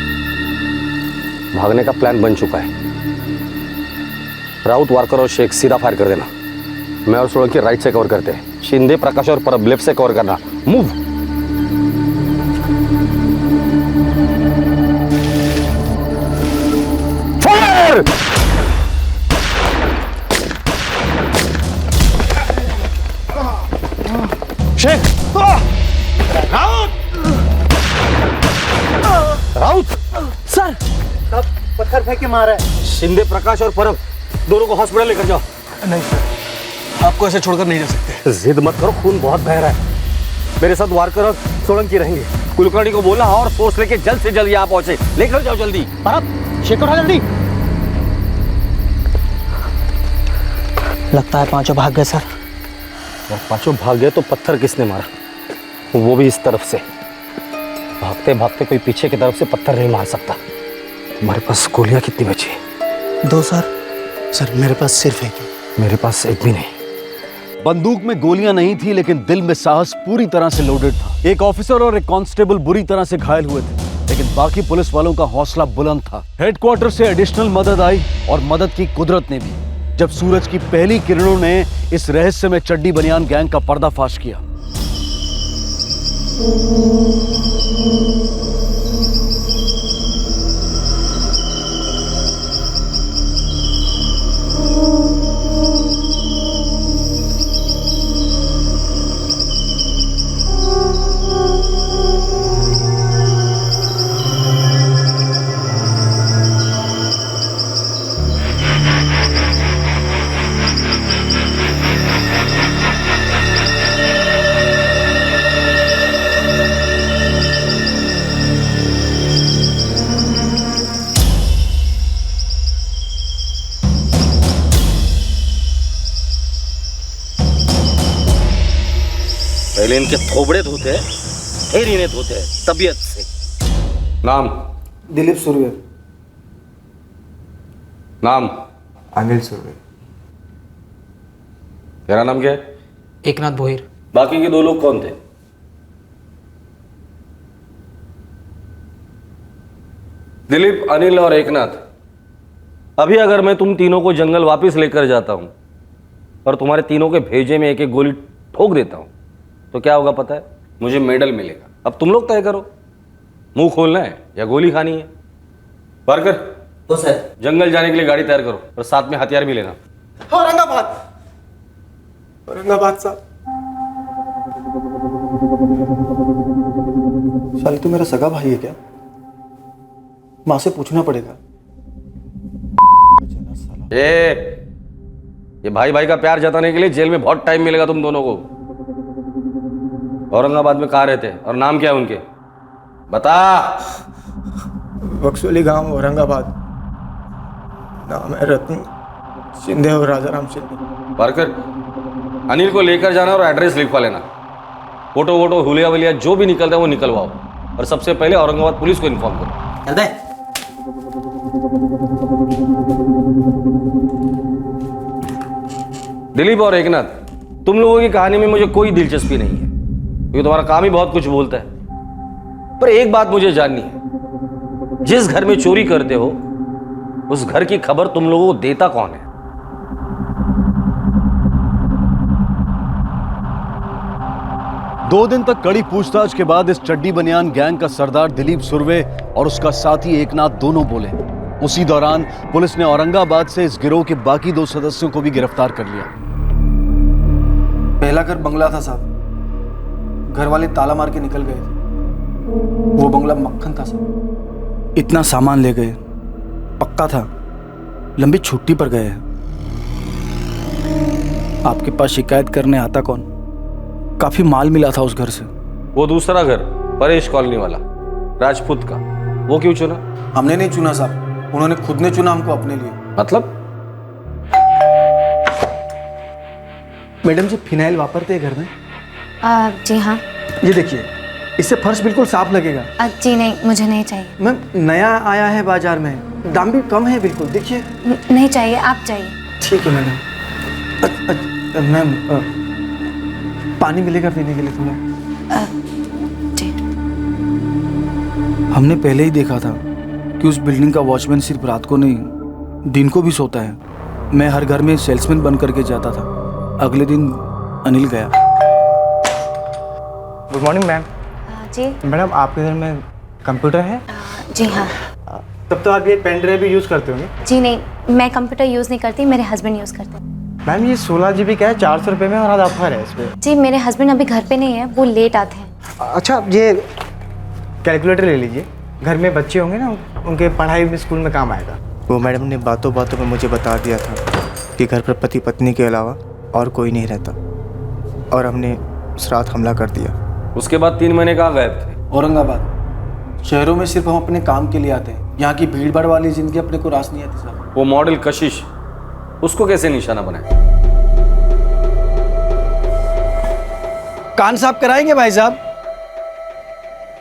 भागने का प्लान बन चुका है। राउत, वारकर और शेख सीधा फायर कर देना। मैं और सोलंकी राइट से कवर करते हैं। शिंदे, प्रकाश और परब लेफ्ट से कवर करना। Move. Fire! Sheikh! Raut! Sir पत्थर फेंक के मारा है। शिंदे, प्रकाश और परब दोनों को हॉस्पिटल लेकर जाओ। नहीं सर, आपको ऐसे छोड़कर नहीं जा सकते। जिद मत करो, खून बहुत बह रहा है। मेरे साथ वारकर और सोलंकी रहेंगे। कुलकर्णी को बोला और फोर्स लेके जल्द से जल्द यहाँ पहुंचे। लेकर जाओ जल्दी। परब, शेख उठा जल्दी। लगता है पांचों भाग गए सर। और पांचों भाग गए तो पत्थर किसने मारा? वो भी इस तरफ से। भागते भागते कोई पीछे की तरफ से पत्थर नहीं मार सकता। तुम्हारे पास गोलियां कितनी बची? 2 सर। सर मेरे पास सिर्फ एक है। मेरे पास एक भी नहीं। बंदूक में गोलियां नहीं थी, लेकिन दिल में साहस पूरी तरह से लोडेड था। एक ऑफिसर और एक कांस्टेबल बुरी तरह से घायल हुए थे, लेकिन बाकी पुलिस वालों का हौसला बुलंद था। हेडक्वार्टर से एडिशनल मदद आई और मदद की कुदरत ने भी, जब सूरज की पहली किरणों ने इस रहस्य में चड्डी बनियान गैंग का पर्दाफाश किया। पहले इनके थोबड़े धोते हैं, फिर इन्हें धोते हैं तबीयत से। नाम? दिलीप सुरवे। नाम? अनिल सुरवे। तेरा नाम क्या है? एकनाथ भोईर। बाकी के 2 लोग कौन थे? दिलीप, अनिल और एकनाथ। अभी अगर मैं तुम तीनों को जंगल वापस लेकर जाता हूं और तुम्हारे तीनों के भेजे में एक एक गोली ठोक देता हूं तो क्या होगा पता है? मुझे मेडल मिलेगा। अब तुम लोग तय करो, मुंह खोलना है या गोली खानी है। पारकर तो सर जंगल जाने के लिए गाड़ी तैयार करो और साथ में हथियार भी लेना। औरंगाबाद। औरंगाबाद साहब। साली तू मेरा सगा भाई है क्या? माँ से पूछना पड़ेगा। ये भाई भाई का प्यार जताने के लिए जेल में बहुत टाइम मिलेगा तुम दोनों को। औरंगाबाद में कहाँ रहते हैं और नाम क्या है उनके? बता। बक्सोली गांव, औरंगाबाद। नाम है रत्न शिंदे और राजाराम शिंदे। पारकर, अनिल को लेकर जाना और एड्रेस लिखवा लेना। फोटो वोटो हुलिया वलिया जो भी निकलता है वो निकलवाओ और सबसे पहले औरंगाबाद पुलिस को इन्फॉर्म करो। चल दे। दिलीप और एकनाथ, तुम लोगों की कहानी में मुझे कोई दिलचस्पी नहीं है क्योंकि तुम्हारा काम ही बहुत कुछ बोलता है। पर एक बात मुझे जाननी है, जिस घर में चोरी करते हो उस घर की खबर तुम लोगों को देता कौन है? दो दिन तक कड़ी पूछताछ के बाद इस चड्डी बनियान गैंग का सरदार दिलीप सुरवे और उसका साथी एकनाथ दोनों बोले। उसी दौरान पुलिस ने औरंगाबाद से इस गिरोह के बाकी 2 सदस्यों को भी गिरफ्तार कर लिया। पहला घर बंगला था साहब। घर वाले ताला मार के निकल गए थे। वो बंगला मक्खन था साहब। इतना सामान ले गए, पक्का था लंबी छुट्टी पर गए हैं। आपके पास शिकायत करने आता कौन? काफी माल मिला था उस घर से। वो दूसरा घर परेश कॉलोनी वाला राजपूत का, वो क्यों चुना? हमने नहीं चुना साहब, उन्होंने खुद ने चुना हमको अपने लिए। मतलब? मैडम जी फिनाइल वापरते हैं घर में? जी हाँ। ये देखिए, इससे फर्श बिल्कुल साफ लगेगा। जी नहीं, मुझे नहीं चाहिए। मैम नया आया है बाजार में, दाम भी कम है बिल्कुल। देखिए। नहीं चाहिए, आप चाहिए। ठीक है मैडम। मैम पानी मिलेगा पीने के लिए थोड़ा? जी। हमने पहले ही देखा था कि उस बिल्डिंग का वॉचमैन सिर्फ रात को नहीं दिन को भी सोता है। मैं हर घर में सेल्समैन बन करके जाता था। अगले दिन अनिल गया। Good morning ma'am. जी मैडम, आपके घर में कंप्यूटर है? जी हाँ। तब तो आप ये पेन ड्राइव भी यूज़ करते होंगे? जी नहीं, मैं कंप्यूटर यूज़ नहीं करती, मेरे हस्बैंड यूज़ करते हैं। मैम ये 16 GB का है, 400 रुपये में, और आज ऑफर है इस पर। जी मेरे हस्बैंड अभी घर पे नहीं है, वो लेट आते हैं। अच्छा ये कैलकुलेटर ले लीजिए, घर में बच्चे होंगे ना, उनके पढ़ाई में स्कूल में काम आएगा। वो मैडम ने बातों बातों में मुझे बता दिया था कि घर पर पति पत्नी के अलावा और कोई नहीं रहता, और हमने उस रात हमला कर दिया। उसके बाद 3 महीने कहाँ गायब थे? औरंगाबाद। शहरों में सिर्फ हम अपने काम के लिए आते हैं, यहाँ की भीड़ भाड़ वाली जिंदगी अपने को रास नहीं आती साहब। वो मॉडल कशिश, उसको कैसे निशाना बनाए? कान साफ कराएंगे भाई साहब?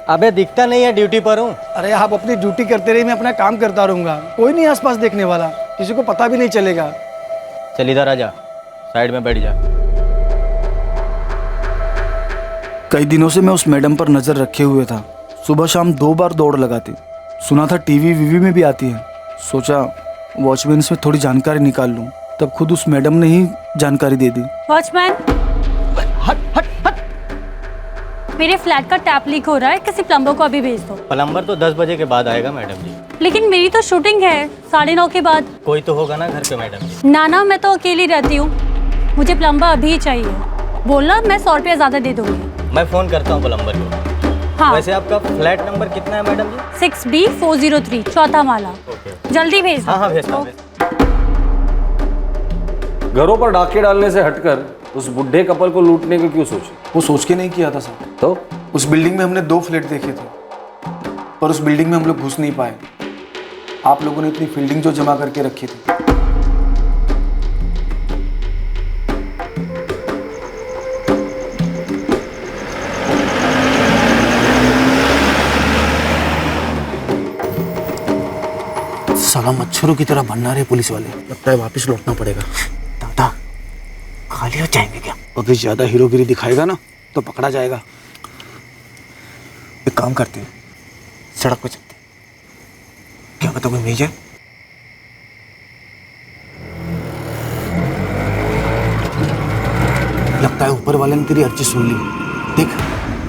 अबे दिखता नहीं है, ड्यूटी पर हूँ। अरे आप अपनी ड्यूटी करते रहिए, मैं अपना काम करता रहूंगा, कोई नहीं आसपास देखने वाला, किसी को पता भी नहीं चलेगा। चल इधर आ जा, साइड में बैठ जा। कई दिनों से मैं उस मैडम पर नजर रखे हुए था, सुबह शाम 2 बार दौड़ लगाती, सुना था टीवी वीवी में भी आती है, सोचा वॉचमैन से थोड़ी जानकारी निकाल लूं, तब खुद उस मैडम ने ही जानकारी दे दी। वॉचमैन, मेरे फ्लैट का टैप लीक हो रहा है, किसी प्लम्बर को अभी भेज दो। प्लम्बर तो 10 बजे के बाद आएगा मैडम जी। लेकिन मेरी तो शूटिंग है 9:30 के बाद। कोई तो होगा ना घर पे मैडम जी। ना मैं तो अकेली रहती हूँ, मुझे प्लम्बर अभी चाहिए। बोलना, मैं 100 रुपया ज्यादा दे दूंगी। मैं फोन करता हूँ प्लम्बर को। हाँ। वैसे आपका फ्लैट नंबर कितना है मैडम जी? 6B403, चौथा माला। जल्दी भेज दो। हाँ भेजता हूँ। घरों पर डाके डालने से हटकर उस बुढ़े कपल को लूटने को क्यों सोचे? वो सोच के नहीं किया था सर। तो उस बिल्डिंग में हमने 2 फ्लैट देखे थे, पर उस बिल्डिंग में हम लोग घुस नहीं पाए। आप लोगों ने इतनी फील्डिंग जो जमा करके रखी थी। साला मच्छरों की तरह बनना रहे पुलिस वाले, लगता है वापस लौटना पड़ेगा। दादा खाली हो जाएंगे क्या? अगर ज्यादा हीरोगिरी दिखाएगा ना तो पकड़ा जाएगा। एक काम करते हैं, सड़क पर चलते हैं, क्या पता कोई मिल जाए। लगता है ऊपर वाले ने तेरी अर्जी सुन ली। देख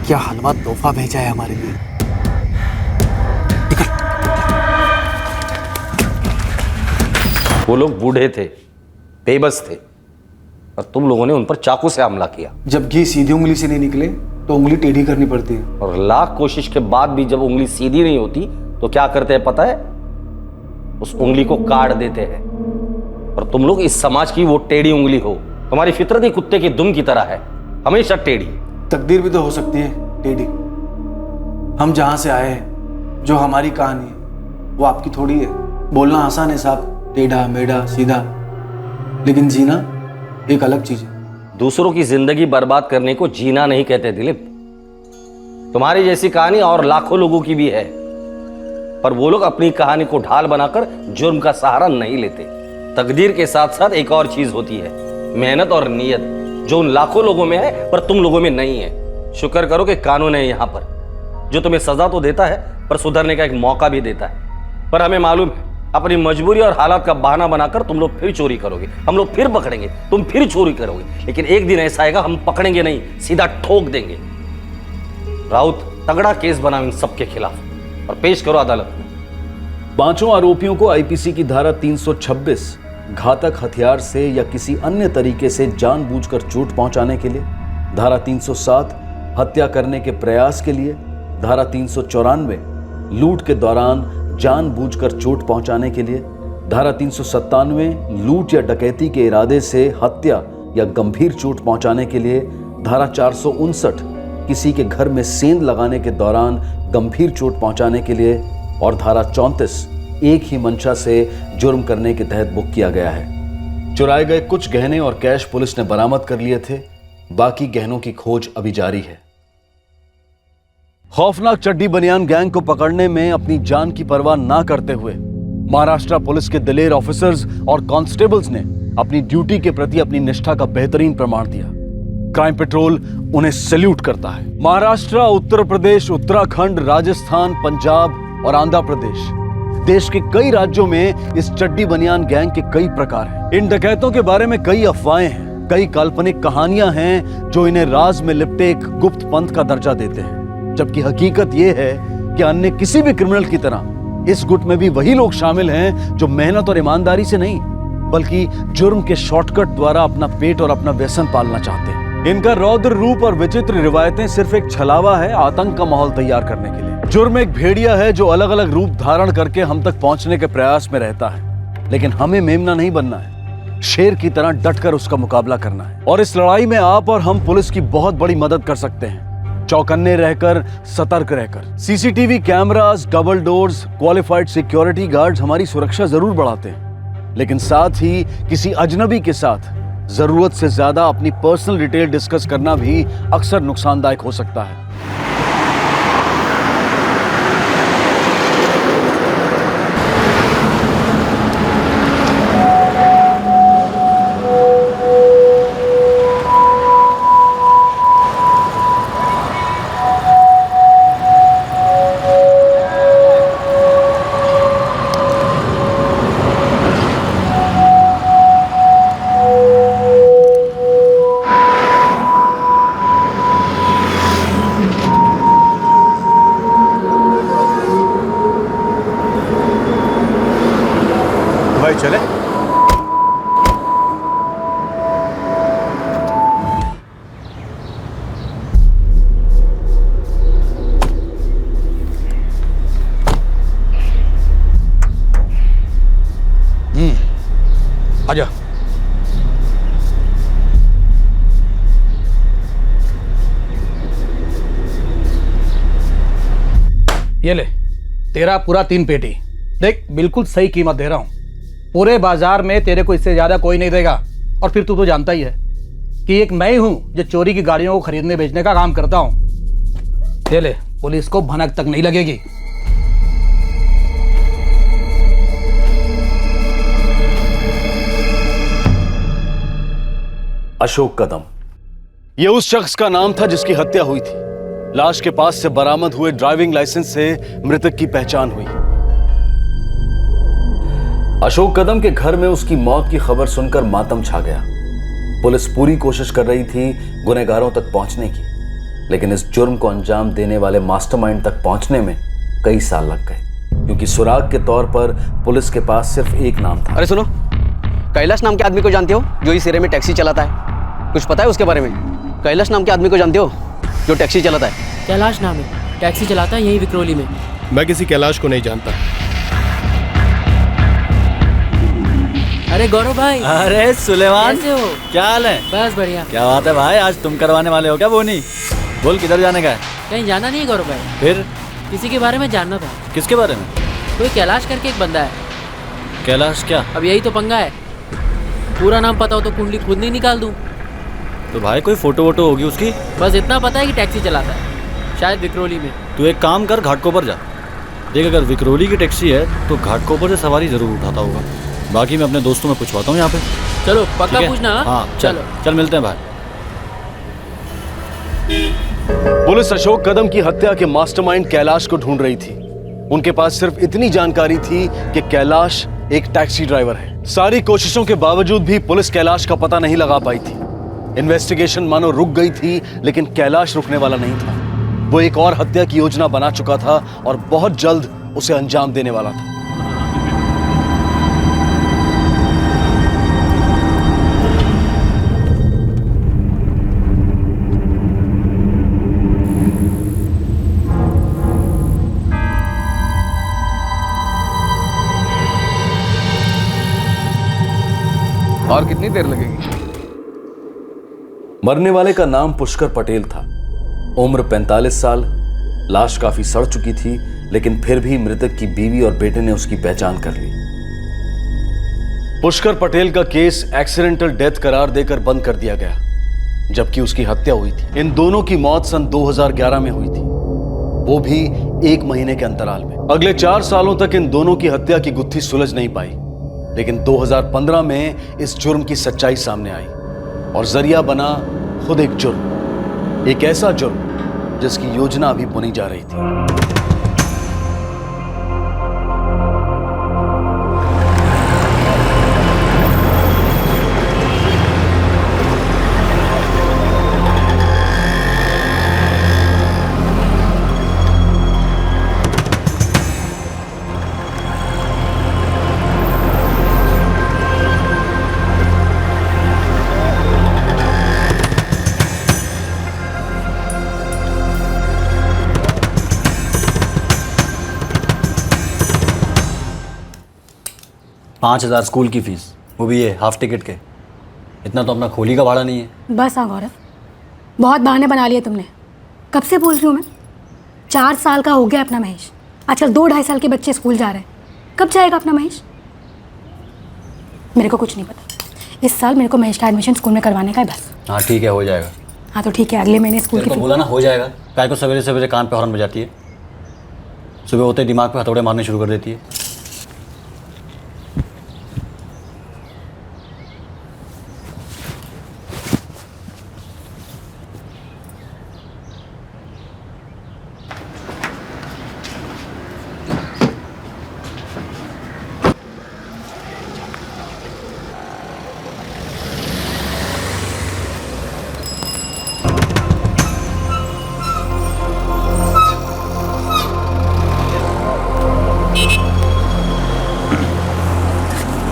क्या हलवा तोहफा भेजा है हमारे लिए। वो लोग बूढ़े थे, बेबस थे, और तुम लोगों ने उन पर चाकू से हमला किया। जब घी सीधी उंगली से नहीं निकले तो उंगली टेढ़ी करनी पड़ती है। और लाख कोशिश के बाद भी जब उंगली सीधी नहीं होती तो क्या करते हैं पता है? उस उंगली को काट देते हैं। और तुम लोग इस समाज की वो टेढ़ी उंगली हो। तुम्हारी फितरत ही कुत्ते की दुम की तरह है, हमेशा टेढ़ी। तकदीर भी तो हो सकती है टेढ़ी। हम जहां से आए हैं, जो हमारी कहानी है, वो आपकी थोड़ी है। बोलना आसान है साहब, टेढ़ा मेढ़ा सीधा, लेकिन जीना एक अलग चीज है। दूसरों की जिंदगी बर्बाद करने को जीना नहीं कहते दिलीप। तुम्हारी जैसी कहानी और लाखों लोगों की भी है, पर वो लोग अपनी कहानी को ढाल बनाकर जुर्म का सहारा नहीं लेते। तकदीर के साथ साथ एक और चीज होती है, मेहनत और नीयत, जो उन लाखों लोगों में है पर तुम लोगों में नहीं है। शुक्र करो कि कानून है यहाँ पर, जो तुम्हें सजा तो देता है पर सुधरने का एक मौका भी देता है। पर हमें मालूम है अपनी मजबूरी और हालात का बहाना बनाकर तुम लोग फिर चोरी करोगे, हम लोग फिर पकड़ेंगे, तुम फिर चोरी करोगे। लेकिन एक दिन ऐसा आएगा हम पकड़ेंगे नहीं, सीधा ठोक देंगे। राउत तगड़ा केस बनाओ इन सबके खिलाफ और पेश करो अदालत में। 5 आरोपियों को आईपीसी की धारा 326 घातक हथियार से या किसी अन्य तरीके से जानबूझकर चोट पहुंचाने के लिए, धारा 307 हत्या करने के प्रयास के लिए, धारा 394 लूट के दौरान जानबूझकर चोट पहुंचाने के लिए, धारा 397 लूट या डकैती के इरादे से हत्या या गंभीर चोट पहुंचाने के लिए, धारा 459 किसी के घर में सेंध लगाने के दौरान गंभीर चोट पहुंचाने के लिए, और धारा 34 एक ही मंशा से जुर्म करने के तहत बुक किया गया है। चुराए गए कुछ गहने और कैश पुलिस ने बरामद कर लिए थे, बाकी गहनों की खोज अभी जारी है। खौफनाक चड्डी बनियान गैंग को पकड़ने में अपनी जान की परवाह ना करते हुए महाराष्ट्र पुलिस के दिलेर ऑफिसर्स और कांस्टेबल्स ने अपनी ड्यूटी के प्रति अपनी निष्ठा का बेहतरीन प्रमाण दिया। क्राइम पेट्रोल उन्हें सैल्यूट करता है। महाराष्ट्र, उत्तर प्रदेश, उत्तराखंड, राजस्थान, पंजाब और आंध्र प्रदेश, देश के कई राज्यों में इस चड्डी बनियान गैंग के कई प्रकार हैं। इन डकैतों के बारे में कई अफवाहें हैं, कई काल्पनिक कहानियां हैं जो इन्हें राज में लिपटे एक गुप्त पंथ का दर्जा देते हैं, जबकि हकीकत यह है कि अन्य किसी भी क्रिमिनल की तरह इस गुट में भी वही लोग शामिल हैं जो मेहनत और ईमानदारी से नहीं बल्कि जुर्म के शॉर्टकट द्वारा अपना पेट और अपना व्यसन पालना चाहते हैं। इनका रौद्र रूप और विचित्र रिवायतें सिर्फ एक छलावा है आतंक का माहौल तैयार करने के लिए। जुर्म एक भेड़िया है जो अलग अलग रूप धारण करके हम तक पहुंचने के प्रयास में रहता है, लेकिन हमें मेमना नहीं बनना है, शेर की तरह डटकर उसका मुकाबला करना है। और इस लड़ाई में आप और हम पुलिस की बहुत बड़ी मदद कर सकते हैं, चौकन्ने रहकर, सतर्क रहकर। CCTV cameras, double doors, qualified security guards हमारी सुरक्षा जरूर बढ़ाते हैं, लेकिन साथ ही किसी अजनबी के साथ जरूरत से ज्यादा अपनी पर्सनल डिटेल डिस्कस करना भी अक्सर नुकसानदायक हो सकता है। भाई चले। आजा। ये ले तेरा पूरा 3 पेटी। देख बिल्कुल सही कीमत दे रहा हूँ, पूरे बाजार में तेरे को इससे ज्यादा कोई नहीं देगा। और फिर तू तो जानता ही है कि एक मैं ही हूँ जो चोरी की गाड़ियों को खरीदने बेचने का काम करता हूँ। ये ले, पुलिस को भनक तक नहीं लगेगी। अशोक कदम, यह उस शख्स का नाम था जिसकी हत्या हुई थी। लाश के पास से बरामद हुए ड्राइविंग लाइसेंस से मृतक की पहचान हुई। अशोक कदम के घर में उसकी मौत की खबर सुनकर मातम छा गया। पुलिस पूरी कोशिश कर रही थी गुनहगारों तक पहुंचने की, लेकिन इस जुर्म को अंजाम देने वाले मास्टरमाइंड तक पहुंचने में कई साल लग गए, क्योंकि सुराग के तौर पर पुलिस के पास सिर्फ एक नाम था। अरे सुनो, कैलाश नाम के आदमी को जानते हो जो इस एरिया में टैक्सी चलाता है? कुछ पता है उसके बारे में? कैलाश नाम के आदमी को जानते हो जो टैक्सी चलाता है? कैलाश नाम है, टैक्सी चलाता है यहीं विक्रोली में। मैं किसी कैलाश को नहीं जानता। अरे गौरव भाई। अरे सुलेमान, कैसे हो? क्या हाल है? बस बढ़िया। क्या बात है भाई, आज तुम करवाने वाले हो क्या बोनी? बोल किधर जाने का है? कहीं जाना नहीं है गौरव भाई। फिर किसी के बारे में जानना था। किसके बारे में? कोई कैलाश करके एक बंदा है। कैलाश क्या? अब यही तो पंगा है, पूरा नाम पता हो तो कुंडली खुद नहीं निकाल दूं। तो भाई कोई फोटो वोटो होगी उसकी? बस इतना पता है कि टैक्सी चलाता है, शायद विक्रोली में। तू एक काम कर, घाटकोपर जा, देख अगर विक्रोली की टैक्सी है तो घाटकोपर से सवारी जरूर उठाता होगा। बाकी मैं अपने दोस्तों में पूछवाता हूँ यहाँ पे। चलो पक्का पूछना। हाँ चल चल मिलते हैं भाई। पुलिस अशोक कदम की हत्या के मास्टरमाइंड कैलाश को ढूंढ रही थी। उनके पास सिर्फ इतनी जानकारी थी कि कैलाश एक टैक्सी ड्राइवर है। सारी कोशिशों के बावजूद भी पुलिस कैलाश का पता नहीं लगा पाई थी। इन्वेस्टिगेशन मानो रुक गई थी, लेकिन कैलाश रुकने वाला नहीं था। वो एक और हत्या की योजना बना चुका था और बहुत जल्द उसे अंजाम देने वाला था। और कितनी देर लगेगी? मरने वाले का नाम पुष्कर पटेल था। उम्र 45 साल। लाश काफी सड़ चुकी थी, लेकिन फिर भी मृतक की बीवी और बेटे ने उसकी पहचान कर ली। पुष्कर पटेल का केस एक्सीडेंटल डेथ करार देकर बंद कर दिया गया, जबकि उसकी हत्या हुई थी। इन दोनों की मौत सन 2011 में हुई थी, वो भी 1 महीने के अंतराल में। अगले 4 सालों तक इन दोनों की हत्या की गुत्थी सुलझ नहीं पाई, लेकिन 2015 में इस जुर्म की सच्चाई सामने आई और जरिया बना खुद एक जुर्म, एक ऐसा जुर्म जिसकी योजना अभी बुनी जा रही थी। 5,000 स्कूल की फीस, वो भी ये हाफ टिकट के। इतना तो अपना खोली का भाड़ा नहीं है। बस हाँ गौरव, बहुत बहाने बना लिए तुमने। कब से बोल रही हूँ मैं, 4 साल का हो गया अपना महेश। आजकल 2-2.5 साल के बच्चे स्कूल जा रहे हैं। कब जाएगा अपना महेश? मेरे को कुछ नहीं पता। इस साल मेरे को महेश का एडमिशन स्कूल में करवाने का है बस। हाँ ठीक है, हो जाएगा। हाँ तो ठीक है, अगले महीने स्कूल की तो बोला ना हो जाएगा। काय को सवेरे सवेरे कान पे हॉर्न बजाती है, सुबह होते ही दिमाग पे हथौड़े मारने शुरू कर देती है।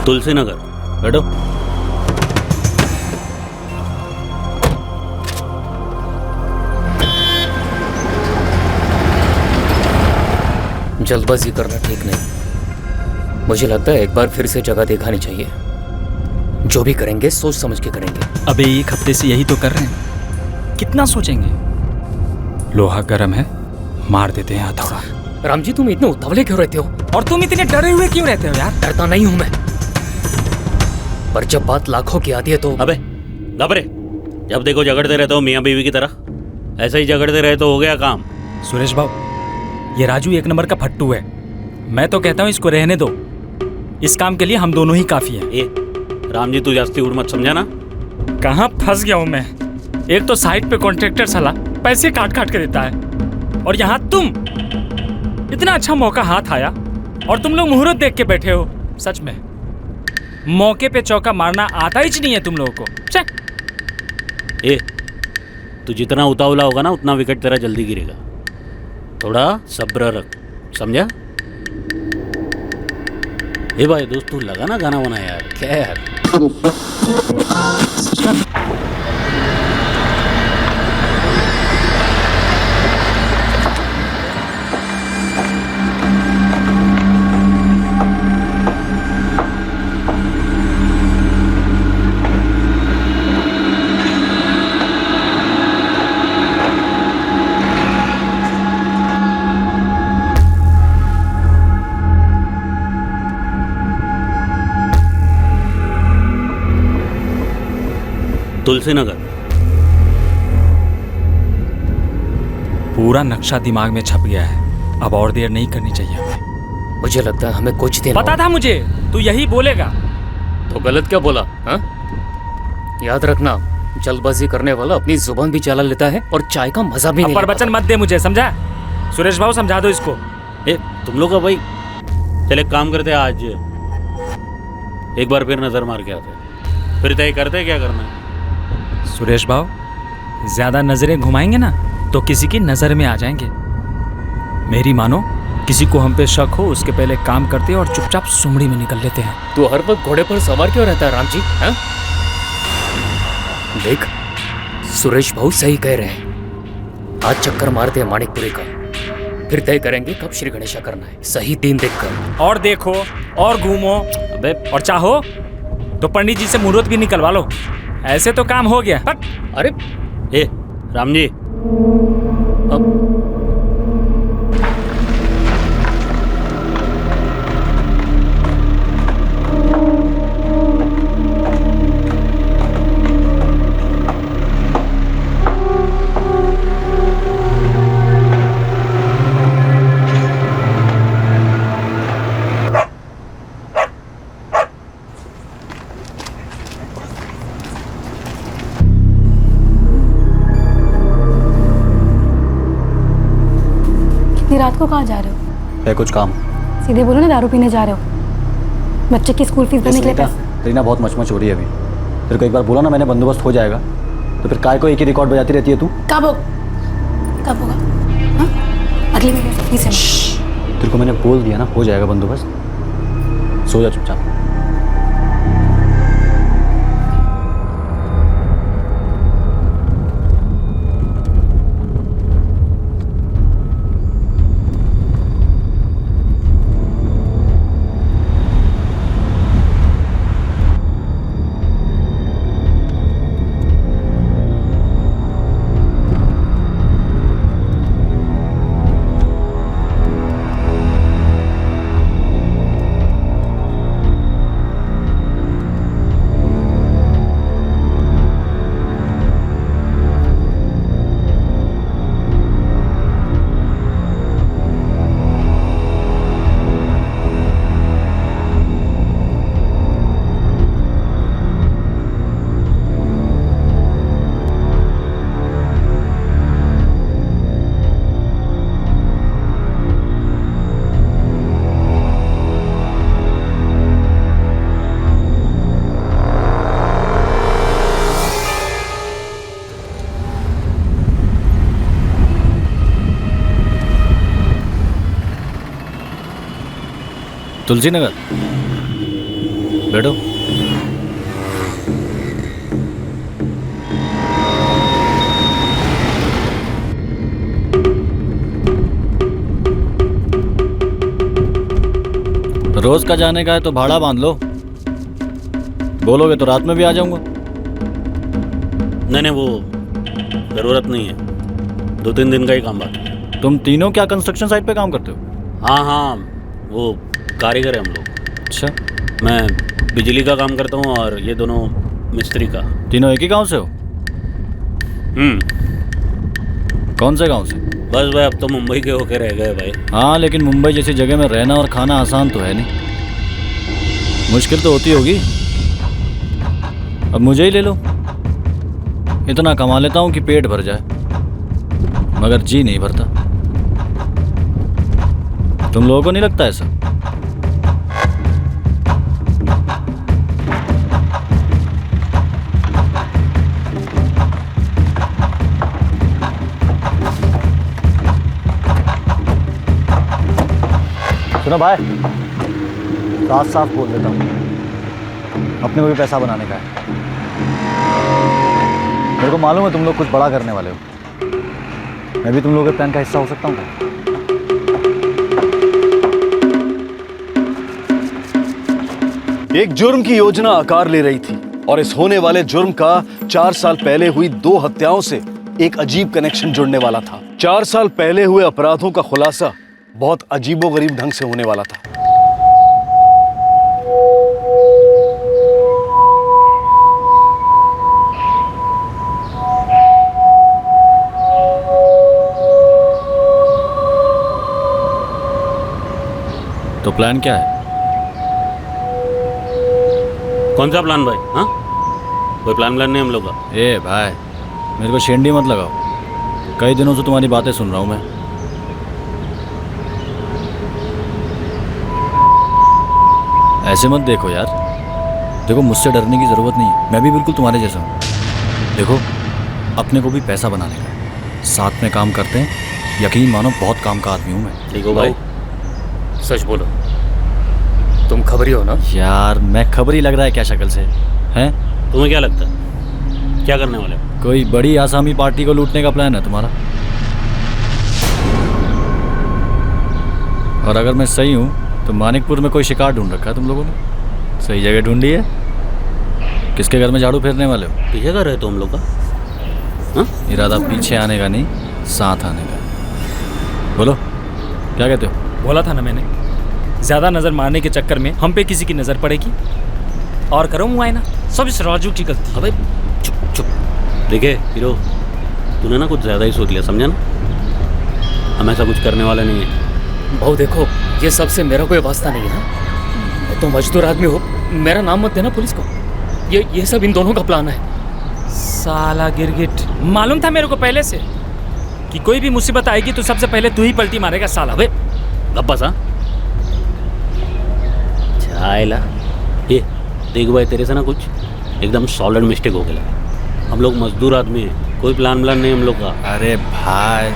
तुलसी नगर, बैठो। जल्दबाजी करना ठीक नहीं। मुझे लगता है एक बार फिर से जगह दिखानी चाहिए। जो भी करेंगे सोच समझ के करेंगे। अबे 1 हफ्ते से यही तो कर रहे हैं, कितना सोचेंगे। लोहा गर्म है, मार देते हैं हथौड़ा। राम जी तुम इतने उतावले क्यों रहते हो? और तुम इतने डरे हुए क्यों रहते हो यार? डरता नहीं हूं मैं, पर जब बात लाखों की आती है तो अबे घबरे, जब देखो झगड़ते रहते हो मियाँ बीवी की तरह। ऐसे ही झगड़ते रहे तो हो गया काम। सुरेश बाबू, ये राजू 1 नंबर का फट्टू है। मैं तो कहता हूँ इसको रहने दो, इस काम के लिए हम दोनों ही काफी हैं। ए राम जी तू जास्ती उड़ मत, समझा ना? कहाँ फंस गया हूँ मैं। एक तो साइट पे कॉन्ट्रैक्टर साला पैसे काट काट के देता है, और यहाँ तुम, इतना अच्छा मौका हाथ आया और तुम लोग मुहूर्त देख के बैठे हो। सच में मौके पे चौका मारना आता ही नहीं है तुम लोगों को। ए तू जितना उतावला होगा ना उतना विकेट तेरा जल्दी गिरेगा। थोड़ा सब्र रख, समझा? ए भाई दोस्त तू लगा ना गाना बना यार, क्या यार। तुलसी नगर। पूरा नक्शा दिमाग में छप गया है, अब और देर नहीं करनी चाहिए हमें। मुझे लगता है हमें कुछ दिन पता था मुझे तू यही बोलेगा। तो गलत क्या बोला? हाँ? याद रखना, जल्दबाजी करने वाला अपनी जुबान भी चला लेता है और चाय का मजा भी नहीं पर वचन मत दे मुझे, समझा? सुरेश भाऊ समझा दो इसको। ए तुम लोग का भाई, चले काम करते आज एक बार फिर नजर मार के आते, फिर तय करते क्या करना है। सुरेश भाऊ ज्यादा नजरें घुमाएंगे ना तो किसी की नजर में आ जाएंगे। मेरी मानो, किसी को हम पे शक हो उसके पहले काम करते और चुपचाप सुमड़ी में निकल लेते हैं। तू हर वक्त घोड़े पर सवार क्यों रहता है राम जी? हाँ? देख सुरेश भाऊ सही कह रहे हैं। आज चक्कर मारते हैं माणिकपुरी का, फिर तय करेंगे कब श्री गणेशा करना है, सही दिन देखकर। और देखो और घूमो, अबे और चाहो तो पंडित जी से मुहूर्त भी निकलवा लो, ऐसे तो काम हो गया। अरे ए राम जी, रात को कहाँ जा रहे हो? है कुछ काम। सीधे बोलो ना, दारू पीने जा रहे हो। बच्चे की स्कूल फीस भरने के लिए पैसे। रीना बहुत मचमच हो रही है अभी। तेरे को एक बार बोला ना मैंने, बंदोबस्त हो जाएगा, तो फिर काय को एक ही रिकॉर्ड बजाती रहती है तू। कब होगा? हाँ? अगले महीने से फीस है। तेरे को मैंने बोल दिया ना, हो जाएगा बंदोबस्त, सो जा चुपचाप। तुलसी नगर। बैठो। रोज का जाने का है तो भाड़ा बांध लो, बोलोगे तो रात में भी आ जाऊंगा। नहीं वो ज़रूरत नहीं है, 2-3 दिन का ही काम बाकी है। तुम तीनों क्या कंस्ट्रक्शन साइट पे काम करते हो? हाँ, वो कारीगर है हम लोग। अच्छा। मैं बिजली का काम करता हूँ और ये दोनों मिस्त्री का। तीनों एक ही गांव से हो? कौन से गांव से? बस भाई अब तो मुंबई के होके रह गए भाई। हाँ, लेकिन मुंबई जैसी जगह में रहना और खाना आसान तो है नहीं, मुश्किल तो होती होगी। अब मुझे ही ले लो, इतना कमा लेता हूँ कि पेट भर जाए, मगर जी नहीं भरता। तुम लोगों को नहीं लगता ऐसा? सुनो भाई, साफ साफ बोल देता हूँ, अपने को भी पैसा बनाने का है। मेरे को मालूम है तुम लोग कुछ बड़ा करने वाले हो, मैं भी तुम लोगों के प्लान का हिस्सा हो सकता हूँ क्या? एक जुर्म की योजना आकार ले रही थी और इस होने वाले जुर्म का 4 साल पहले हुई 2 हत्याओं से एक अजीब कनेक्शन जुड़ने वाला था। 4 साल पहले हुए अपराधों का खुलासा बहुत अजीबोगरीब ढंग से होने वाला था। तो प्लान क्या है? कौन सा प्लान भाई? हाँ, कोई प्लान नहीं हम लोग का। ए भाई, मेरे को शेंडी मत लगाओ, कई दिनों से तुम्हारी बातें सुन रहा हूँ मैं। ऐसे मत देखो यार, देखो मुझसे डरने की ज़रूरत नहीं है, मैं भी बिल्कुल तुम्हारे जैसा हूँ। देखो, अपने को भी पैसा बनाने का, साथ में काम करते हैं, यकीन मानो बहुत काम का आदमी हूँ मैं। ठीक हो भाई? सच बोलो, तुम खबरी हो ना? यार मैं खबरी लग रहा है क्या शक्ल से? हैं? तुम्हें क्या लगता है क्या करने वाले हो? कोई बड़ी आसामी पार्टी को लूटने का प्लान है तुम्हारा? और अगर मैं सही हूँ तो मानिकपुर में कोई शिकार ढूंढ रखा है तुम लोगों ने, सही जगह ढूंढी है। किसके घर में झाड़ू फेरने वाले हो? पीछे कर रहे हो तुम लोग का? हाँ? इरादा पीछे आने का नहीं, साथ आने का। बोलो क्या कहते हो? बोला था ना मैंने, ज्यादा नजर मारने के चक्कर में हम पे किसी की नजर पड़ेगी और करो मुआयना, सब इस राजू की गलती। अबे चुप चुप। देखे हीरो, तूने ना कुछ ज़्यादा ही सोच लिया, समझा ना? हम ऐसा कुछ करने वाले नहीं है। भाऊ देखो, ये सबसे मेरा कोई वास्ता नहीं है ना, तो मजदूर आदमी हो, मेरा नाम मत देना पुलिस को। ये सब इन दोनों का प्लान है। साला गिरगिट, मालूम था मेरे को पहले से कि कोई भी मुसीबत आएगी तो सबसे पहले तू ही पलटी मारेगा साला। वे गप्पा सा चायला, ये देख भाई, तेरे से ना कुछ एकदम सॉलिड मिस्टेक हो गया। हम लोग मजदूर आदमी हैं, कोई प्लान नहीं हम लोग का। अरे भाई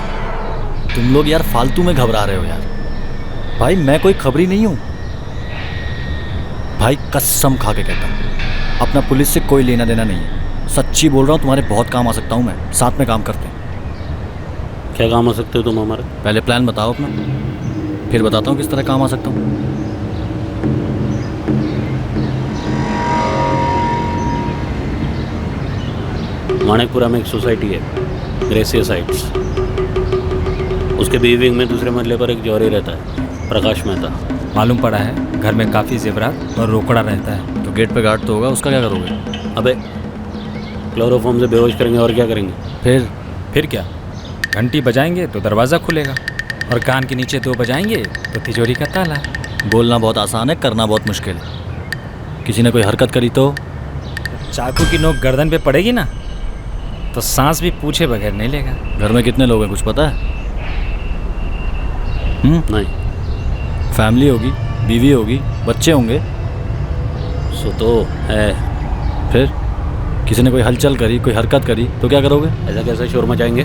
तुम लोग यार फालतू में घबरा रहे हो यार। भाई मैं कोई खबरी नहीं हूँ भाई, कसम खा के कहता हूँ, अपना पुलिस से कोई लेना देना नहीं है। सच्ची बोल रहा हूँ, तुम्हारे बहुत काम आ सकता हूँ मैं, साथ में काम करते हैं। क्या काम आ सकते हो तुम हमारे? पहले प्लान बताओ अपना, फिर बताता हूँ किस तरह काम आ सकता हूँ। मानिकपुरा में एक सोसाइटी है, ग्रेसिया साइट्स, उसके बी विंग में दूसरे मंजिले पर एक जौहरी रहता है, प्रकाश मेहता। मालूम पड़ा है घर में काफ़ी जेवरात और रोकड़ा रहता है। तो गेट पे गार्ड तो होगा, उसका क्या करोगे? अबे क्लोरोफॉर्म से बेहोश करेंगे और क्या करेंगे? फिर क्या, घंटी बजाएंगे तो दरवाज़ा खुलेगा, और कान के नीचे 2 बजाएंगे तो तिजोरी का ताला। बोलना बहुत आसान है, करना बहुत मुश्किल है। किसी ने कोई हरकत करी तो चाकू की नोक गर्दन पे पड़ेगी ना, तो सांस भी पूछे बगैर नहीं लेगा। घर में कितने लोग हैं कुछ पता है? नहीं। फैमिली होगी, बीवी होगी, बच्चे होंगे। सो तो है। फिर किसी ने कोई हलचल करी, कोई हरकत करी तो क्या करोगे? ऐसा कैसे शोर मचाएंगे?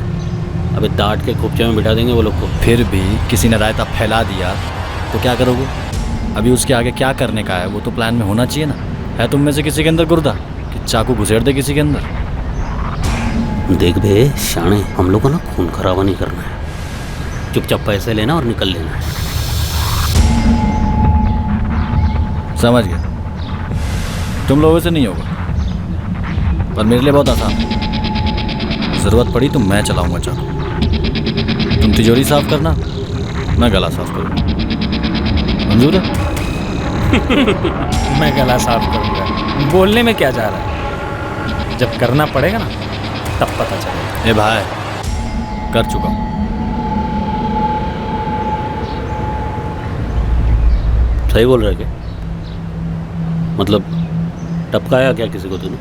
अबे डांट के खुपचे में बिठा देंगे वो लोग को। फिर भी किसी ने रायता फैला दिया तो क्या करोगे? अभी उसके आगे क्या करने का है वो तो प्लान में होना चाहिए ना। है तुम में से किसी के अंदर गुर्दा कि चाकू घुसेड़ दे किसी के अंदर? देख बे शाणे, हम लोग को ना खून खराबा नहीं करना है, चुपचाप पैसे लेना और निकल लेना है। समझ गया, तुम लोगों से नहीं होगा, पर मेरे लिए बहुत आसान है। जरूरत पड़ी तो मैं चलाऊंगा चाकू। तुम तिजोरी साफ करना, मैं गला साफ करूँ। मंजूर है? मैं गला साफ करूंगा, बोलने में क्या जा रहा है? जब करना पड़ेगा ना तब पता चलेगा। ए भाई, कर चुका हूँ। सही बोल रहा है क्या? मतलब टपकाया क्या किसी को तूने?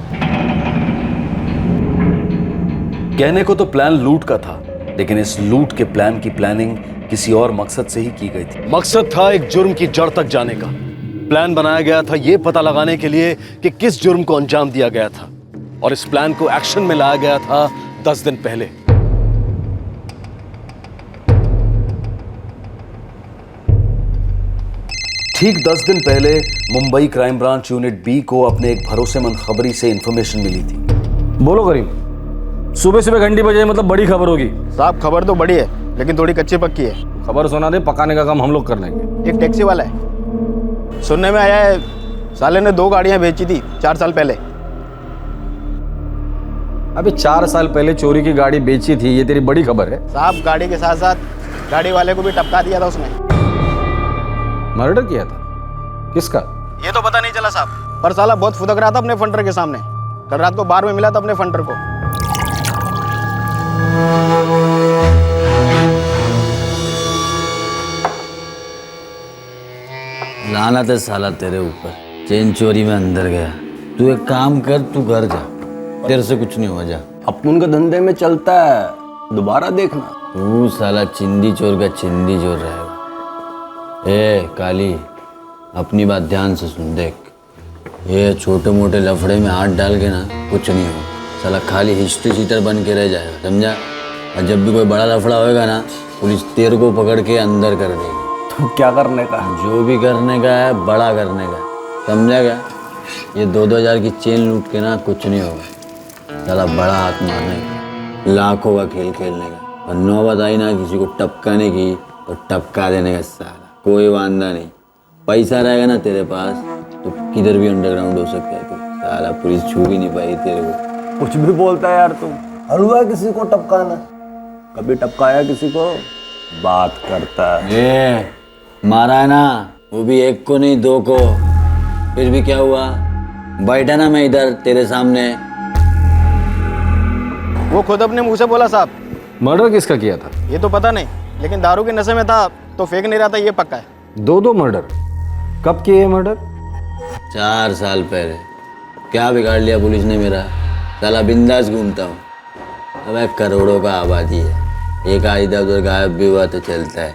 कहने को तो प्लान लूट का था, लेकिन इस लूट के प्लान की प्लानिंग किसी और मकसद से ही की गई थी। मकसद था एक जुर्म की जड़ तक जाने का। प्लान बनाया गया था यह पता लगाने के लिए कि किस जुर्म को अंजाम दिया गया था, और इस प्लान को एक्शन में लाया गया था 10 दिन पहले। ठीक 10 दिन पहले Mumbai crime branch unit B को अपने एक भरोसेमंद खबरी से इंफॉर्मेशन मिली थी। बोलो करीम, सुबह सुबह घंटी बजाए मतलब बड़ी खबर होगी। साहब खबर तो बड़ी है, लेकिन थोड़ी कच्ची पक्की है। खबर सुना दे, पकाने का काम हम लोग कर लेंगे। एक टैक्सी वाला है, सुनने में आया है साले ने 2 गाड़ियां बेची थी 4 साल पहले। अभी 4 साल पहले चोरी की गाड़ी बेची थी, ये तेरी बड़ी खबर है? साहब गाड़ी के साथ साथ गाड़ी वाले को भी टपका दिया था उसने। मर्डर किया था? किसका? ये तो पता नहीं चला साहब, पर साला बहुत फुदक रहा था अपने फंडर के सामने। कल रात को बार में मिला था अपने फंडर को। लानत है साला तेरे ऊपर, चेन चोरी में अंदर गया। तू एक काम कर, तू घर जा, तेरे से कुछ नहीं हो जा। अपन का धंधे में चलता है, दोबारा देखना। तू साला चिंदी चोर का चिंदी चोर रहेगा। ए काली, अपनी बात ध्यान से सुन, देख ये छोटे मोटे लफड़े में हाथ डाल के ना कुछ नहीं हो, साला खाली हिस्ट्री शीटर बन के रह जाएगा, समझा? और जब भी कोई बड़ा लफड़ा होएगा ना, पुलिस तेरे को पकड़ के अंदर कर देगी। तो क्या करने का? जो भी करने का है बड़ा करने का, समझा क्या? ये 2-2 हज़ार की चेन लूट के ना कुछ नहीं होगा, साला बड़ा हाथ मारने का, लाखों का खेल खेलने का। और नौबत आई ना किसी को टपकाने की तो टपका देने का, साला कोई वांदा नहीं। पैसा रहेगा ना तेरे पास तो किधर भी अंडरग्राउंड हो सकता है। तो साला पुलिस छू भी नहीं पाई तेरे को। कुछ भी बोलता है यार तुम। हलवा किसी को टपकाना, कभी टपकाया किसी को? बात करता है। मारा है ना, वो भी एक को नहीं 2 को, फिर भी क्या हुआ? बैठा ना मैं इधर तेरे सामने। वो खुद अपने मुंह से बोला साहब। मर्डर किसका किया था? ये तो पता नहीं, लेकिन दारू के नशे में था तो फेंक नहीं रहा था, ये पक्का है। 2 मर्डर? कब किए मर्डर? 4 साल पहले। क्या बिगाड़ लिया पुलिस ने मेरा? साला बिंदास घूमता हूँ। अब करोड़ों का आबादी है, एक आध इधर उधर गायब भी हुआ तो चलता है।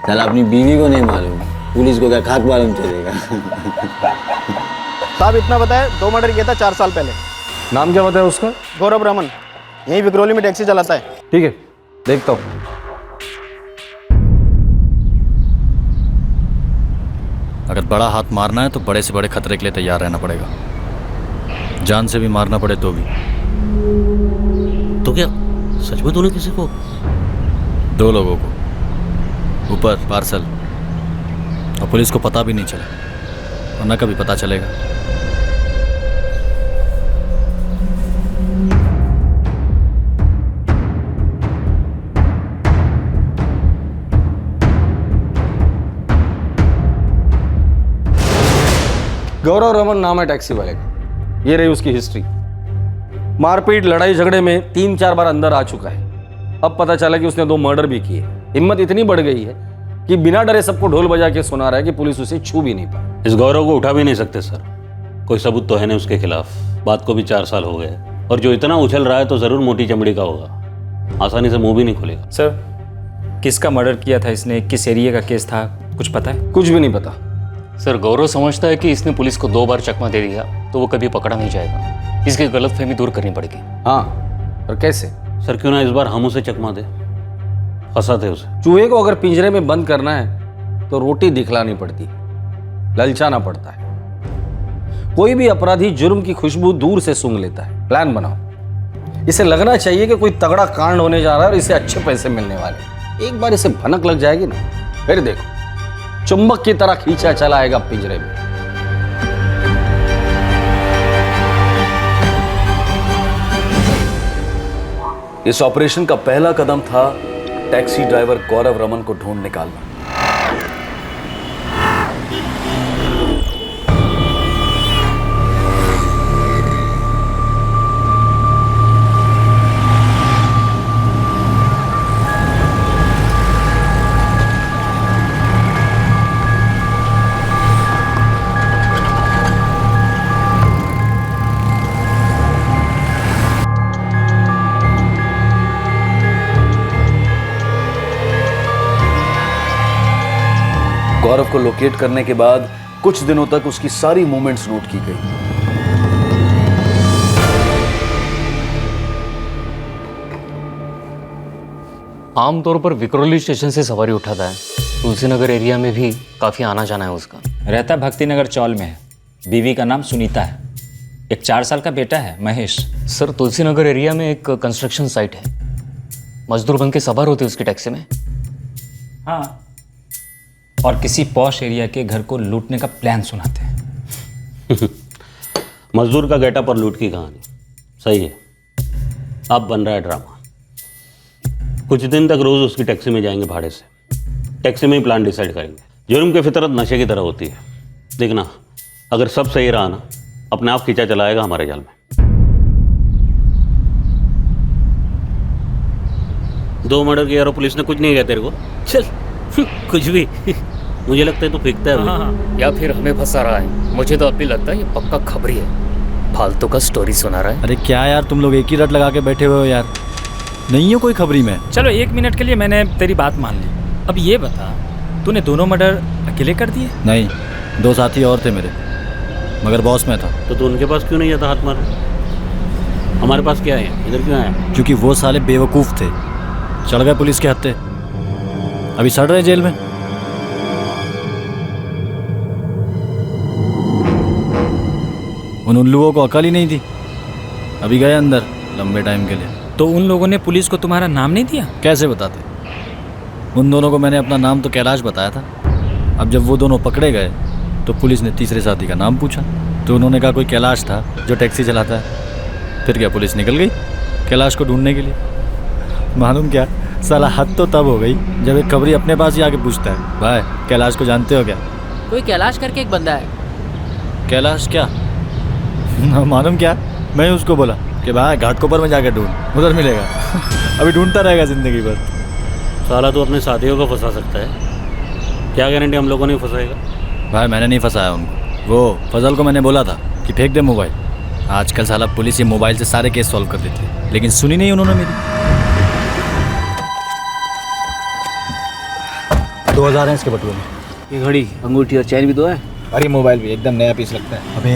साला अपनी बीवी को नहीं मालूम, पुलिस को क्या खाक मालूम चलेगा? साहब इतना बताया, 2 मर्डर किया था 4 साल पहले। नाम क्या बताया उसका? गौरव रमन, यहीं विक्रोली में टैक्सी चलाता है। ठीक है, देखता हूँ। अगर बड़ा हाथ मारना है तो बड़े से बड़े खतरे के लिए तैयार रहना पड़ेगा, जान से भी मारना पड़े तो भी। तो क्या सच में तूने किसी को? 2 लोगों को, ऊपर पार्सल, और पुलिस को पता भी नहीं चला, और न कभी पता चलेगा। गौरव रमन नाम है टैक्सी वाले का। ये रही उसकी हिस्ट्री। मारपीट लड़ाई झगड़े में 3-4 बार अंदर आ चुका है। अब पता चला कि उसने 2 मर्डर भी किए। हिम्मत इतनी बढ़ गई है कि बिना डरे सबको ढोल बजा के सुना रहा है कि पुलिस उसे छू भी नहीं पाई। इस गौरव को उठा भी नहीं सकते सर, कोई सबूत तो है नहीं उसके खिलाफ। बात को भी 4 साल हो गए, और जो इतना उछल रहा है तो जरूर मोटी चमड़ी का होगा, आसानी से मुंह भी नहीं खुलेगा। सर किसका मर्डर किया था इसने, किस एरिया का केस था, कुछ पता है? कुछ भी नहीं पता सर। गौरव समझता है कि इसने पुलिस को 2 बार चकमा दे दिया तो वो कभी पकड़ा नहीं जाएगा, इसकी गलतफहमी दूर करनी पड़ेगी। हाँ, और कैसे? सर क्यों ना इस बार हम उसे चकमा दे, फंसाते उसे। चूहे को अगर पिंजरे में बंद करना है तो रोटी दिखलानी पड़ती, ललचाना पड़ता है। कोई भी अपराधी जुर्म की खुशबू दूर से सूंघ लेता है। प्लान बनाओ, इसे लगना चाहिए कि कोई तगड़ा कांड होने जा रहा है और इसे अच्छे पैसे मिलने वाले। एक बार इसे भनक लग जाएगी ना, फिर देखो चुंबक की तरह खींचा चला आएगा पिंजरे में। इस ऑपरेशन का पहला कदम था टैक्सी ड्राइवर गौरव रमन को ढूंढ निकालना। गौरव को लोकेट करने के बाद कुछ दिनों तक उसकी सारी मूवमेंट्स नोट की गई। आमतौर पर विक्रोली स्टेशन से सवारी उठाता है। तुलसीनगर एरिया में भी काफ़ी आना जाना है उसका। रहता भक्तिनगर चौल में है। बीवी का नाम सुनीता है। एक 4 साल का बेटा है महेश। सर, तुलसीनगर एरिया में एक कंस्ट्रक्शन साइट है। मजदूर बन के सवार होते उसकी टैक्सी में। हाँ, और किसी पॉश एरिया के घर को लूटने का प्लान सुनाते हैं। मजदूर का गेटअप और लूट की कहानी सही है। अब बन रहा है ड्रामा। कुछ दिन तक रोज उसकी टैक्सी में जाएंगे भाड़े से। टैक्सी में ही प्लान डिसाइड करेंगे। जुर्म की फितरत नशे की तरह होती है। देखना, अगर सब सही रहा ना, अपने आप खींचा चलाएगा हमारे जाल में। 2 मर्डर किया और पुलिस ने कुछ नहीं किया तेरे को। चल कुछ भी। मुझे लगता है तू फेंकता है। हाँ, या फिर हमें फंसा रहा है। मुझे तो अब भी लगता है ये पक्का खबरी है। फालतू का स्टोरी सुना रहा है। अरे क्या यार, तुम लोग एक ही रट लगा के बैठे हुए हो यार। नहीं हो कोई खबरी में। चलो 1 मिनट के लिए मैंने तेरी बात मान ली। अब ये बता, तूने दोनों मर्डर अकेले कर दिए? नहीं, 2 साथी और थे मेरे, मगर बॉस में था। तो तू उनके पास क्यों नहीं जाता हाथ मारने? हमारे पास क्या है, इधर क्यों आया? क्योंकि वो साले बेवकूफ़ थे, चढ़ गए पुलिस के हत्थे। अभी सड़ रहे जेल में। उन उल्लुओं को अकल ही नहीं थी, अभी गए अंदर लंबे टाइम के लिए। तो उन लोगों ने पुलिस को तुम्हारा नाम नहीं दिया? कैसे बताते? उन दोनों को मैंने अपना नाम तो कैलाश बताया था। अब जब वो दोनों पकड़े गए तो पुलिस ने तीसरे साथी का नाम पूछा, तो उन्होंने कहा कोई कैलाश था जो टैक्सी चलाता है। फिर क्या, पुलिस निकल गई कैलाश को ढूंढने के लिए। मालूम क्या, साला हद तो तब हो गई जब एक खबरी अपने पास ही आके पूछता है, भाई कैलाश को जानते हो क्या? कोई कैलाश करके एक बंदा है। कैलाश क्या? मालूम क्या, मैं उसको बोला कि भाई घाटकोपर में जाकर ढूंढ, उधर मिलेगा। अभी ढूंढता रहेगा जिंदगी भर। साला तो अपने साथियों को फंसा सकता है, क्या गारंटी हम लोगों ने फंसाएगा? भाई मैंने नहीं फंसाया उनको। वो फजल को मैंने बोला था कि फेंक दे मोबाइल। आजकल साला पुलिस ये मोबाइल से सारे केस सॉल्व कर देती है, लेकिन सुनी नहीं उन्होंने मेरी। 2000 है इसके बटुए में। ये घड़ी, अंगूठी और चैन भी तो है। अरे मोबाइल भी एकदम नया पीस लगता है। अबे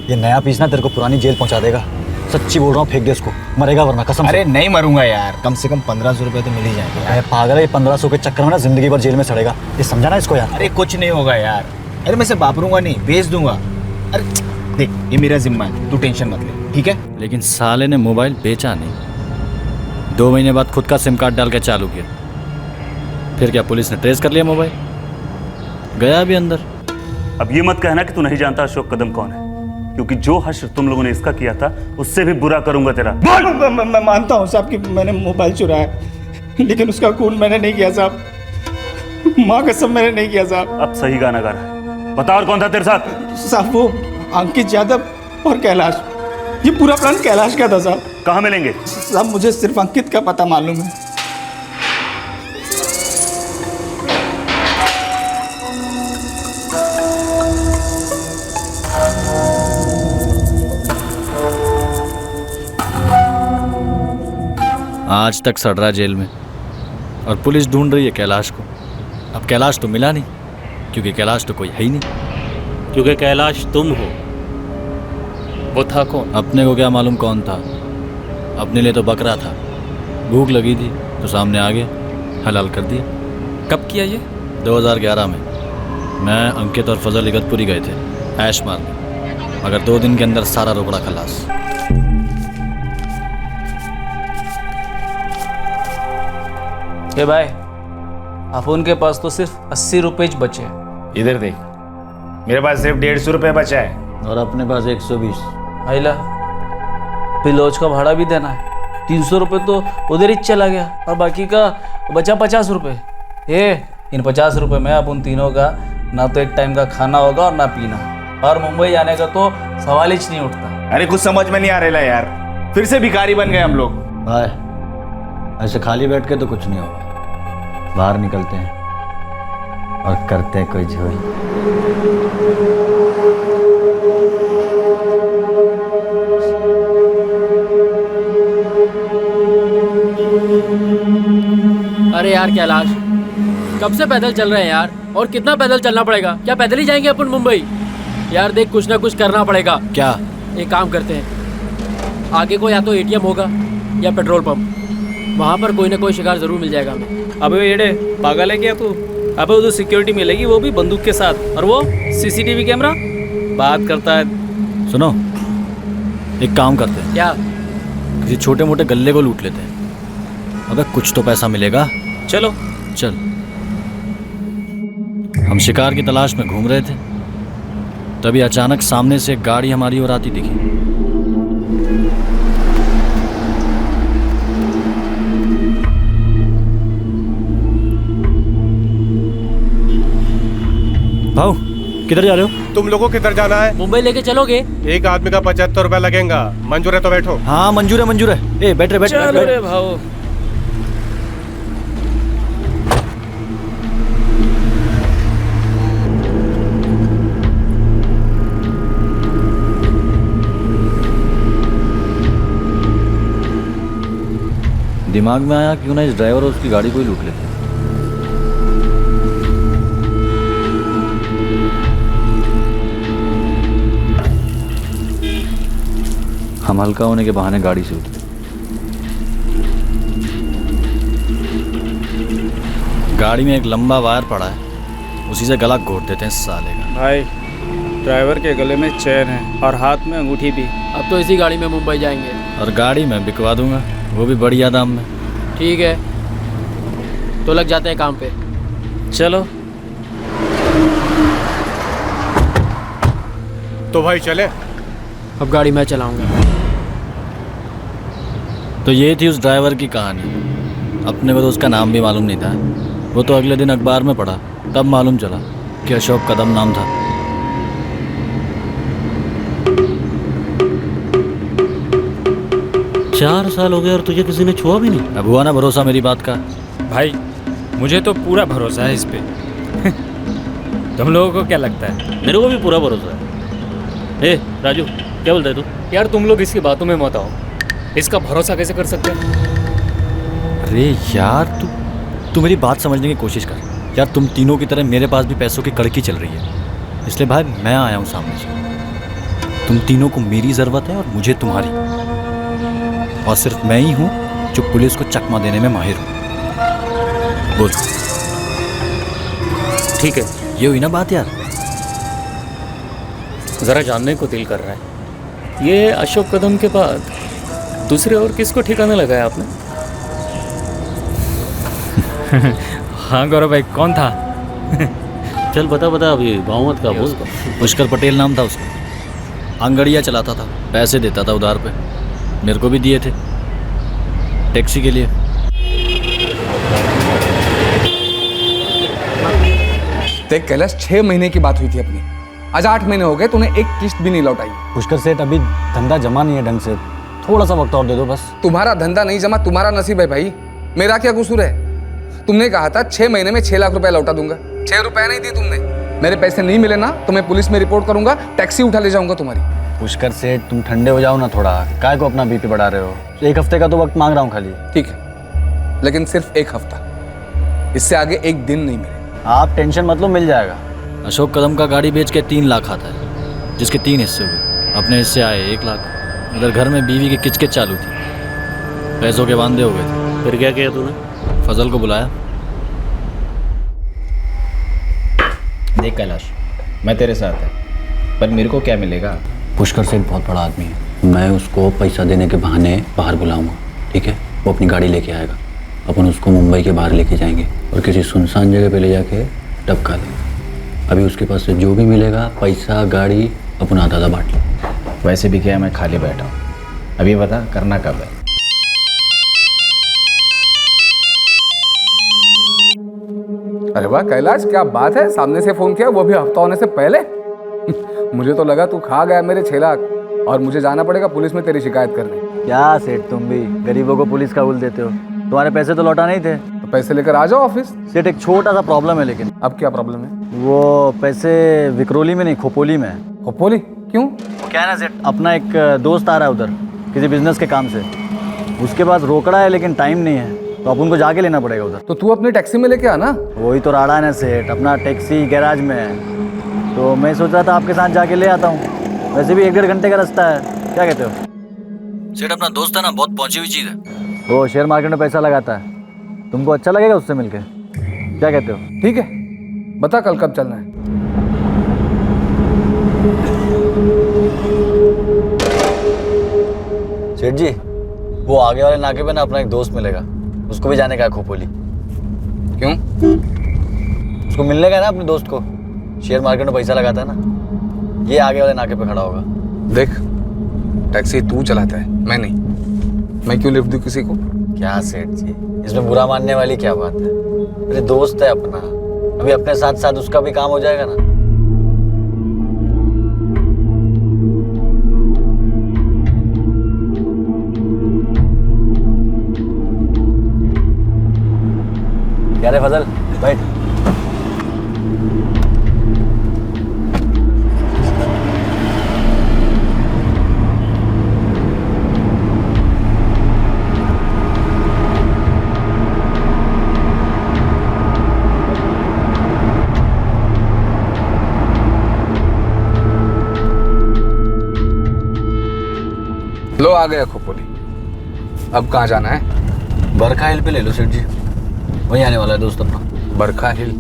ये नया पीस ना तेरे को पुरानी जेल पहुंचा देगा। सच्ची बोल रहा हूँ, फेंक दे इसको, मरेगा वरना कसम से। अरे नहीं मरूंगा यार, कम से कम 1500 रुपये तो मिल ही जाएंगे। अरे पागल है, 1500 के चक्कर में ना जिंदगी भर जेल में सड़ेगा। ये समझा ना इसको यार। अरे कुछ नहीं होगा यार। अरे मैं इसे वापरूंगा नहीं, बेच दूंगा। अरे देख, ये मेरा जिम्मा है, तू टेंशन मत ले, ठीक है? लेकिन साले ने मोबाइल बेचा नहीं। 2 महीने बाद खुद का सिम कार्ड डाल के चालू किया। फिर क्या, पुलिस ने ट्रेस कर लिया मोबाइल, गया भी अंदर। अब ये मत कहना कि तू नहीं जानता अशोक कदम कौन है, क्योंकि जो हश्र तुम लोगों ने इसका किया था उससे भी बुरा करूंगा तेरा। मैं मानता हूँ साहब कि मैंने मोबाइल चुराया, लेकिन उसका खून मैंने नहीं किया साहब। माँ कसम मैंने नहीं किया साहब। अब सही गाना गा रहा है, बता और कौन था तेरे साथ? साहब वो अंकित यादव और कैलाश। ये पूरा प्लान कैलाश का था साहब। कहाँ मिलेंगे? साहब मुझे सिर्फ अंकित का पता मालूम है। आज तक सड़ रहा जेल में और पुलिस ढूंढ रही है कैलाश को। अब कैलाश तो मिला नहीं, क्योंकि कैलाश तो कोई है ही नहीं। क्योंकि कैलाश तुम हो। वो था कौन? अपने को क्या मालूम कौन था, अपने लिए तो बकरा था। भूख लगी थी तो सामने आ गया, हलाल कर दिया। कब किया ये? 2011 में। मैं अंकित और फजल इगतपुरी गए थे ऐश मारने, मगर 2 दिन के अंदर सारा रोकड़ा खलास। ए भाई, अपन के पास तो सिर्फ 80 रुपए बचे हैं। इधर देख, मेरे पास सिर्फ 150 रुपये बचा है। और अपने पास 120। आइला, फिर लॉज का भाड़ा भी देना है। 300 रुपये तो उधर ही चला गया और बाकी का बचा 50 रुपये। इन 50 रुपये में अपन तीनों का ना तो एक टाइम का खाना होगा और ना पीना, और मुंबई जाने का तो सवाल ही नहीं उठता। अरे कुछ समझ में नहीं आ रहा यार, फिर से भिखारी बन गए हम लोग। भाई ऐसे खाली बैठ के तो कुछ नहीं होगा, बाहर निकलते हैं और करते हैं कोई झोल। अरे यार कैलाश, कब से पैदल चल रहे हैं यार, और कितना पैदल चलना पड़ेगा? क्या पैदल ही जाएंगे अपन मुंबई? यार देख, कुछ ना कुछ करना पड़ेगा। क्या? एक काम करते हैं, आगे को या तो एटीएम होगा या पेट्रोल पंप, वहाँ पर कोई ना कोई शिकार जरूर मिल जाएगा हमें। अबे येड़े, पागल है क्या तू? अबे उधर सिक्योरिटी मिलेगी, वो भी बंदूक के साथ, और वो सीसीटीवी कैमरा बात करता है। सुनो, एक काम करते हैं। क्या? किसी छोटे मोटे गल्ले को लूट लेते हैं, अबे कुछ तो पैसा मिलेगा। चलो चल। हम शिकार की तलाश में घूम रहे थे, तभी अचानक सामने से एक गाड़ी हमारी ओर आती दिखी। भाऊ, किधर जा रहे हो? तुम लोगों किधर जाना है? मुंबई लेके चलोगे? एक आदमी का 75 रुपया लगेगा। मंजूर है तो बैठो। हाँ मंजूर है, मंजूर है। ए बैठ रहे, चलो रे भाऊ। दिमाग में आया क्यों ना इस ड्राइवर और उसकी गाड़ी को ही लूट लेते। हम हल्का होने के बहाने गाड़ी से उतरे। गाड़ी में एक लंबा वायर पड़ा है, उसी से गला घोट देते हैं साले का। भाई, ड्राइवर के गले में चेन है और हाथ में अंगूठी भी। अब तो इसी गाड़ी में मुंबई जाएंगे। और गाड़ी में बिकवा दूंगा, वो भी बढ़िया दाम में। ठीक है, तो लग जाते हैं काम पे। चलो। तो भाई चले। अब गाड़ी मैं चलाऊंगा। तो ये थी उस ड्राइवर की कहानी। अपने को तो उसका नाम भी मालूम नहीं था, वो तो अगले दिन अखबार में पढ़ा, तब मालूम चला कि अशोक कदम नाम था। चार साल हो गए और तुझे किसी ने छुआ भी नहीं। अब हुआ ना भरोसा मेरी बात का। भाई मुझे तो पूरा भरोसा है इस पे। तुम लोगों को क्या लगता है? मेरे को भी पूरा भरोसा है। ए राजू, क्या बोलता है तू? यार तुम लोग इसकी बातों में मत आओ, इसका भरोसा कैसे कर सकते हैं? अरे यार तू मेरी बात समझने की कोशिश कर यार। तुम तीनों की तरह मेरे पास भी पैसों की कड़की चल रही है, इसलिए भाई मैं आया हूँ सामने से। तुम तीनों को मेरी ज़रूरत है और मुझे तुम्हारी, और सिर्फ मैं ही हूँ जो पुलिस को चकमा देने में माहिर हूँ। बोल। ठीक है, ये हुई ना बात यार। ज़रा जानने को दिल कर रहा है, ये अशोक कदम के बाद दूसरे और किसको ठिकाना लगाया आपने? हाँ गौरव भाई, कौन था? चल बता अभी गाँव मत का बोल। पुष्कर पटेल नाम था उसका, आंगड़िया चलाता था, पैसे देता था उधार पे, मेरे को भी दिए थे टैक्सी के लिए। देख कैलाश, 6 महीने की बात हुई थी अपनी, आज 8 महीने हो गए, तूने एक किस्त भी नहीं लौटाई। पुष्कर सेठ, अभी धंधा जमा नहीं है ढंग से, थोड़ा सा वक्त और दे दो बस। तुम्हारा धंधा नहीं जमा, तुम्हारा नसीब है भाई, मेरा क्या कसूर है? तुमने कहा था 6 महीने में 6 लाख रुपए लौटा दूंगा, 6 रुपए नहीं दी तुमने। मेरे पैसे नहीं मिले ना तो मैं पुलिस में रिपोर्ट करूंगा, टैक्सी उठा ले जाऊंगा तुम्हारी। पुष्कर सेठ, तुम ठंडे हो जाओ ना थोड़ा, काय को अपना बीपी बढ़ा रहे हो? 1 हफ्ते का तो वक्त मांग रहा हूँ खाली। ठीक है, लेकिन सिर्फ 1 हफ्ता, इससे आगे 1 दिन नहीं मिले। आप टेंशन मत लो, मिल जाएगा। अशोक कदम का गाड़ी बेच के 3 लाख आता है, जिसके 3 हिस्से हुए। अपने हिस्से आए 1 लाख। उधर घर में बीवी की किचकिच चालू थी, पैसों के वांदे हो गए थे। फिर क्या किया तूने? फजल को बुलाया, देख कैलाश, मैं तेरे साथ है, पर मेरे को क्या मिलेगा? पुष्कर सेठ बहुत बड़ा आदमी है, मैं उसको पैसा देने के बहाने बाहर बुलाऊंगा, ठीक है? वो अपनी गाड़ी लेके आएगा, अपन उसको मुंबई के बाहर लेके जाएंगे और किसी सुनसान जगह पे ले जाके टपका देंगे। अभी उसके पास से जो भी मिलेगा, पैसा, गाड़ी, अपन आधा आधा बांट लें। वैसे भी क्या है, मैं खाली बैठा हूँ। अभी बता करना कब है? अरे वाह कैलाश, क्या बात है, सामने से फोन किया, वो भी हफ्ता होने से पहले। मुझे तो लगा तू खा गया मेरे 6 लाख और मुझे जाना पड़ेगा पुलिस में तेरी शिकायत करने। क्या सेठ, तुम भी गरीबों को पुलिस का उल देते हो? तुम्हारे पैसे तो लौटा नहीं थे। तो पैसे लेकर आ जाओ ऑफिस। सेठ एक छोटा सा प्रॉब्लम है, लेकिन अब क्या प्रॉब्लम है? वो पैसे विक्रोली में नहीं, खोपोली में है। खोपोली क्यों? क्या है ना सेठ, अपना एक दोस्त आ रहा है उधर किसी बिजनेस के काम से, उसके पास रोकड़ा है लेकिन टाइम नहीं है, तो अपन को जाके लेना पड़ेगा उधर। तो तू अपनी टैक्सी में लेके आना। वही तो राड़ा है ना सेठ, अपना टैक्सी गैराज में है, तो मैं सोच रहा था आपके साथ जाके ले आता हूँ। वैसे भी 1-1.5 घंटे का रास्ता है, क्या कहते हो? सेठ अपना दोस्त है ना, बहुत पहुंची हुई चीज़ है, वो शेयर मार्केट में पैसा लगाता है, तुमको अच्छा लगेगा उससे मिलके, क्या कहते हो? ठीक है, बता कल कब चलना है? सेठ जी, वो आगे वाले नाके पे ना अपना एक दोस्त मिलेगा, उसको भी जाने का है खोपोली। क्यों? उसको मिलने का है ना अपने दोस्त को, शेयर मार्केट में पैसा लगाता है ना, ये आगे वाले नाके पे खड़ा होगा। देख, टैक्सी तू चलाता है, मैं नहीं। मैं क्यों लिफ्ट दूं किसी को? क्या सेठ जी, इसमें बुरा मानने वाली क्या बात है? मेरे दोस्त है अपना, अभी अपने साथ साथ उसका भी काम हो जाएगा ना। क्या रे फजल, बैठ। लो आ गया खोपोली। अब कहाँ जाना है? बरखा हिल पे ले लो सेठ जी, वहीं आने वाला है दोस्त अपना। बरखा हिल?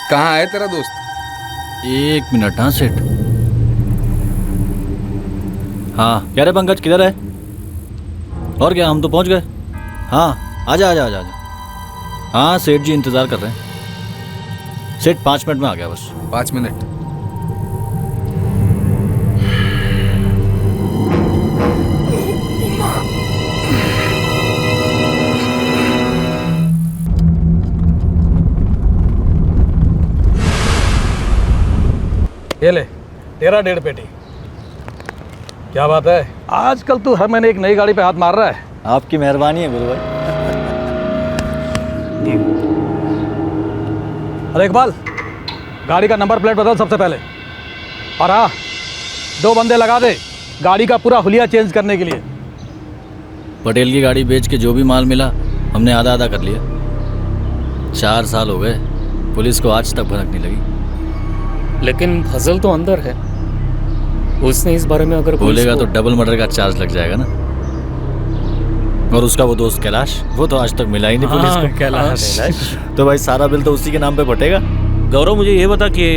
कहाँ है तेरा दोस्त? 1 मिनट। हाँ सेठ। हाँ क्या रे पंकज, किधर है? और क्या, हम तो पहुंच गए। हाँ आजा आजा आजा आजा। हाँ सेठ जी इंतज़ार कर रहे हैं। सेठ 5 मिनट में आ गया बस। 5 मिनट? ये ले तेरा 1.5 पेटी। क्या बात है, आजकल तू हर महीने एक नई गाड़ी पे हाथ मार रहा है। आपकी मेहरबानी है गुरु भाई। अरे इकबाल, गाड़ी का नंबर प्लेट बदल सबसे पहले, और हाँ 2 बंदे लगा दे गाड़ी का पूरा हुलिया चेंज करने के लिए। पटेल की गाड़ी बेच के जो भी माल मिला हमने आधा आधा कर लिया। 4 साल हो गए, पुलिस को आज तक भनक नहीं लगी। लेकिन फजल तो अंदर है, उसने इस बारे में अगर बोलेगा तो डबल मर्डर का चार्ज लग जाएगा ना। और उसका वो दोस्त कैलाश, वो तो आज तक मिला ही नहीं पुलिस को। कैलाश तो भाई सारा बिल तो उसी के नाम पे फटेगा। गौरव मुझे ये बता कि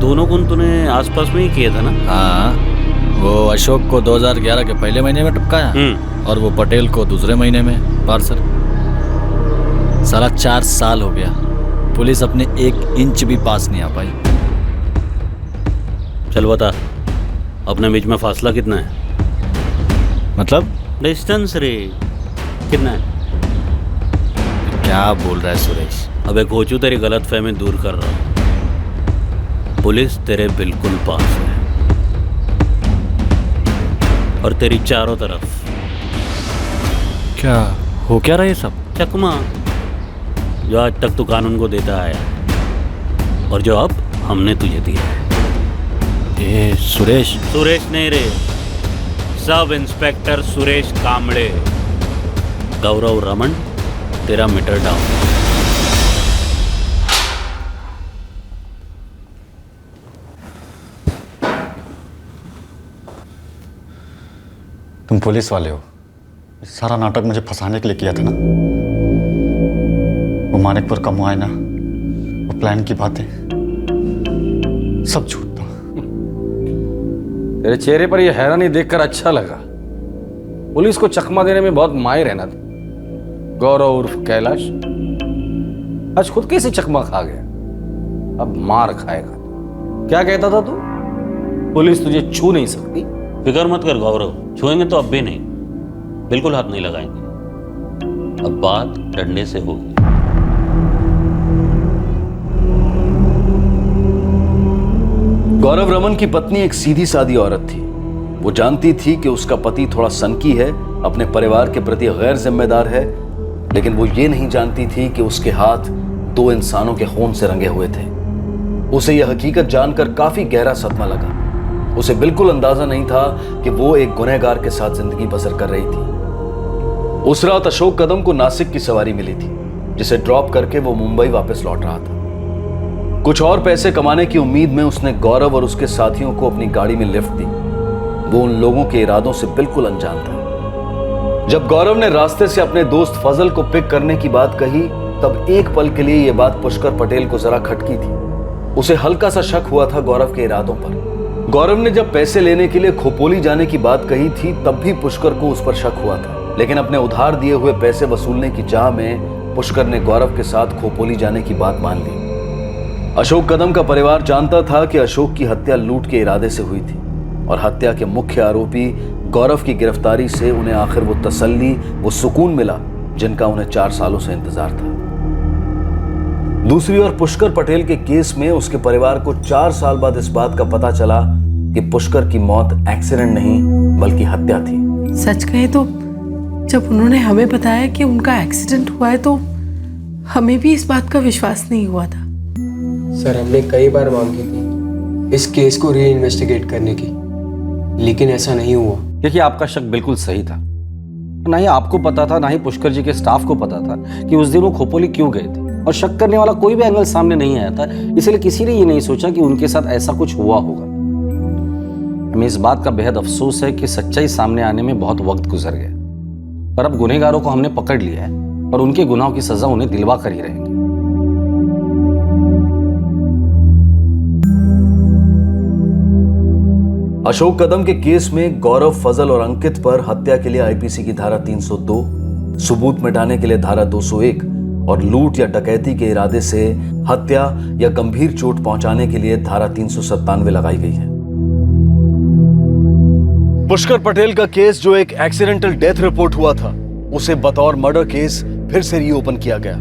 दोनों खून तूने आसपास में ही किया था ना? हाँ, वो अशोक को 2011 के पहले महीने में टपकाया और वो पटेल को दूसरे महीने में पार्सल। सारा 4 साल हो गया, पुलिस अपने 1 इंच भी पास नहीं आ पाई। चल बता, अपने बीच में फासला कितना है? मतलब डिस्टेंस रे, कितना है? क्या बोल रहा है सुरेश? अबे कोचू, तेरी गलत फहमी दूर कर रहा हूँ। पुलिस तेरे बिल्कुल पास है और तेरी चारों तरफ। क्या हो क्या रहा है सब? चकमा जो आज तक तू कानून को देता आया और जो अब हमने तुझे दिया है। ये सुरेश? सुरेश नहीं रे, सब इंस्पेक्टर सुरेश कामड़े। गौरव रमन तेरा मीटर डाउन। तुम पुलिस वाले हो, सारा नाटक मुझे फंसाने के लिए किया था ना। वो मानिकपुर का मुआयना, वो प्लान की बातें, सब झूठ था। तेरे चेहरे पर यह हैरानी देखकर अच्छा लगा। पुलिस को चकमा देने में बहुत माहिर है ना तू। गौरव उर्फ कैलाश आज खुद कैसे चकमा खा गया, अब मार खाएगा। क्या कहता था तू? पुलिस तुझे छू नहीं सकती। फिक्र मत कर गौरव, छुएंगे तो अब भी नहीं, बिल्कुल हाथ नहीं लगाएंगे। अब बात डंडे से होगी। गौरव रमन की पत्नी एक सीधी सादी औरत थी। वो जानती थी कि उसका पति थोड़ा सनकी है, अपने परिवार के प्रति गैर जिम्मेदार है, लेकिन वो ये नहीं जानती थी कि उसके हाथ दो इंसानों के खून से रंगे हुए थे। उसे यह हकीकत जानकर काफी गहरा सदमा लगा। उसे बिल्कुल अंदाजा नहीं था कि वो एक गुनहगार के साथ जिंदगी बसर कर रही थी। उस रात अशोक कदम को नासिक की सवारी मिली थी, जिसे ड्रॉप करके वो मुंबई वापस लौट रहा था। कुछ और पैसे कमाने की उम्मीद में उसने गौरव और उसके साथियों को अपनी गाड़ी में लिफ्ट दी। वो उन लोगों के इरादों से बिल्कुल अनजान था। जब गौरव ने रास्ते से अपने दोस्त फजल को पिक करने की बात कही, तब एक पल के लिए यह बात पुष्कर पटेल को जरा खटकी थी। उसे हल्का सा शक हुआ था गौरव के इरादों पर। गौरव ने जब पैसे लेने के लिए खोपोली जाने की बात कही थी, तब भी पुष्कर को उस पर शक हुआ था, लेकिन अपने उधार दिए हुए पैसे वसूलने की चाह में पुष्कर ने गौरव के साथ खोपोली जाने की बात मान ली। अशोक कदम का परिवार जानता था कि अशोक की हत्या लूट के इरादे से हुई थी, और हत्या के मुख्य आरोपी गौरव की गिरफ्तारी से उन्हें आखिर वो तसल्ली, वो सुकून मिला जिनका उन्हें 4 सालों से इंतजार था। दूसरी ओर पुष्कर पटेल के केस में उसके परिवार को 4 साल बाद इस बात का पता चला कि पुष्कर की मौत एक्सीडेंट नहीं बल्कि हत्या थी। सच कहे तो जब उन्होंने हमें बताया कि उनका एक्सीडेंट हुआ है, तो हमें भी इस बात का विश्वास नहीं हुआ था। सर, हमने कई बार मांग की थी इस केस को री इन्वेस्टिगेट करने की, लेकिन ऐसा नहीं हुआ। देखिए, आपका शक बिल्कुल सही था। ना ही आपको पता था, ना ही पुष्कर जी के स्टाफ को पता था कि उस दिन वो खोपोली क्यों गए थे, और शक करने वाला कोई भी एंगल सामने नहीं आया था। इसलिए किसी ने ये नहीं सोचा कि उनके साथ ऐसा कुछ हुआ होगा। हमें इस बात का बेहद अफसोस है कि सच्चाई सामने आने में बहुत वक्त गुजर गया, पर अब गुनहगारों को हमने पकड़ लिया है और उनके गुनाहों की सजा उन्हें दिलवा कर ही रहेंगे। अशोक कदम के केस में गौरव, फजल और अंकित पर हत्या के लिए आईपीसी की धारा 302, सबूत मिटाने के लिए धारा 201 और लूट या डकैती के इरादे से हत्या या गंभीर चोट पहुंचाने के लिए धारा 397 लगाई गई है। पुष्कर पटेल का केस, जो एक एक्सीडेंटल डेथ रिपोर्ट हुआ था, उसे बतौर मर्डर केस फिर से रीओपन किया गया,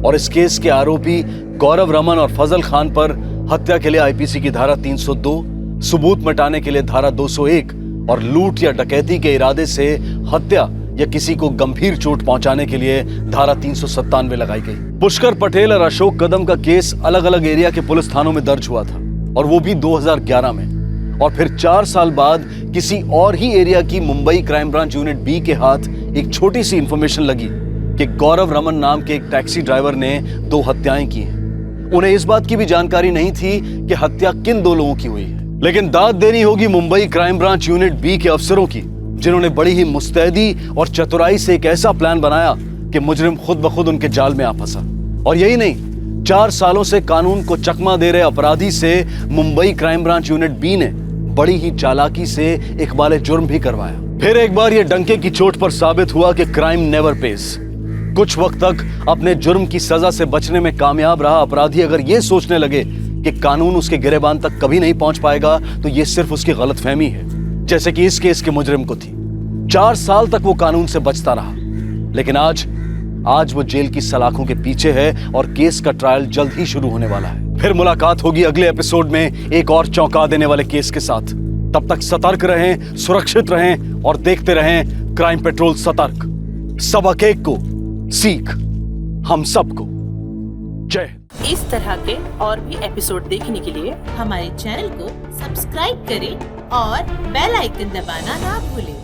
और इस केस के आरोपी गौरव रमन और फजल खान पर हत्या के लिए आईपीसी की धारा 302, सबूत मिटाने के लिए धारा 201 और लूट या डकैती के इरादे से हत्या या किसी को गंभीर चोट पहुंचाने के लिए धारा 397 लगाई गई। पुष्कर पटेल और अशोक कदम का केस अलग अलग एरिया के पुलिस थानों में दर्ज हुआ था, और वो भी 2011 में, और फिर 4 साल बाद किसी और ही एरिया की Mumbai crime branch unit B के हाथ एक छोटी सी इंफॉर्मेशन लगी कि गौरव रमन नाम के एक टैक्सी ड्राइवर ने 2 हत्याएं की हैं। उन्हें इस बात की भी जानकारी नहीं थी कि हत्या किन 2 लोगों की हुई है, लेकिन दाद देनी होगी Mumbai crime branch unit B के अफसरों की, जिन्होंने बड़ी ही मुस्तैदी और चतुराई से एक ऐसा प्लान बनाया कि मुजरिम खुद ब खुद उनके जाल में आ फंसा। और यही नहीं, 4 सालों से कानून को चकमा दे रहे अपराधी से Mumbai crime branch unit B ने बड़ी ही चालाकी से इकबाल जुर्म भी करवाया। फिर एक बार ये डंके की चोट पर साबित हुआ कि क्राइम नेवर पेज। कुछ वक्त तक अपने जुर्म की सजा से बचने में कामयाब रहा अपराधी अगर ये सोचने लगे कि कानून उसके गिरेबान तक कभी नहीं पहुंच पाएगा, तो ये सिर्फ उसकी गलतफहमी है, जैसे कि इस केस के मुजरिम को थी। 4 साल तक वो कानून से बचता रहा, लेकिन आज वो जेल की सलाखों के पीछे है और केस का ट्रायल जल्द ही शुरू होने वाला है। फिर मुलाकात होगी अगले एपिसोड में एक और चौंका देने वाले केस के साथ। तब तक सतर्क रहें, सुरक्षित रहें और देखते रहें क्राइम पेट्रोल सतर्क। सबक एक को सीख हम सबको। जय। इस तरह के और भी एपिसोड देखने के लिए हमारे चैनल को सब्सक्राइब करें और बेल आइकन दबाना ना भूलें।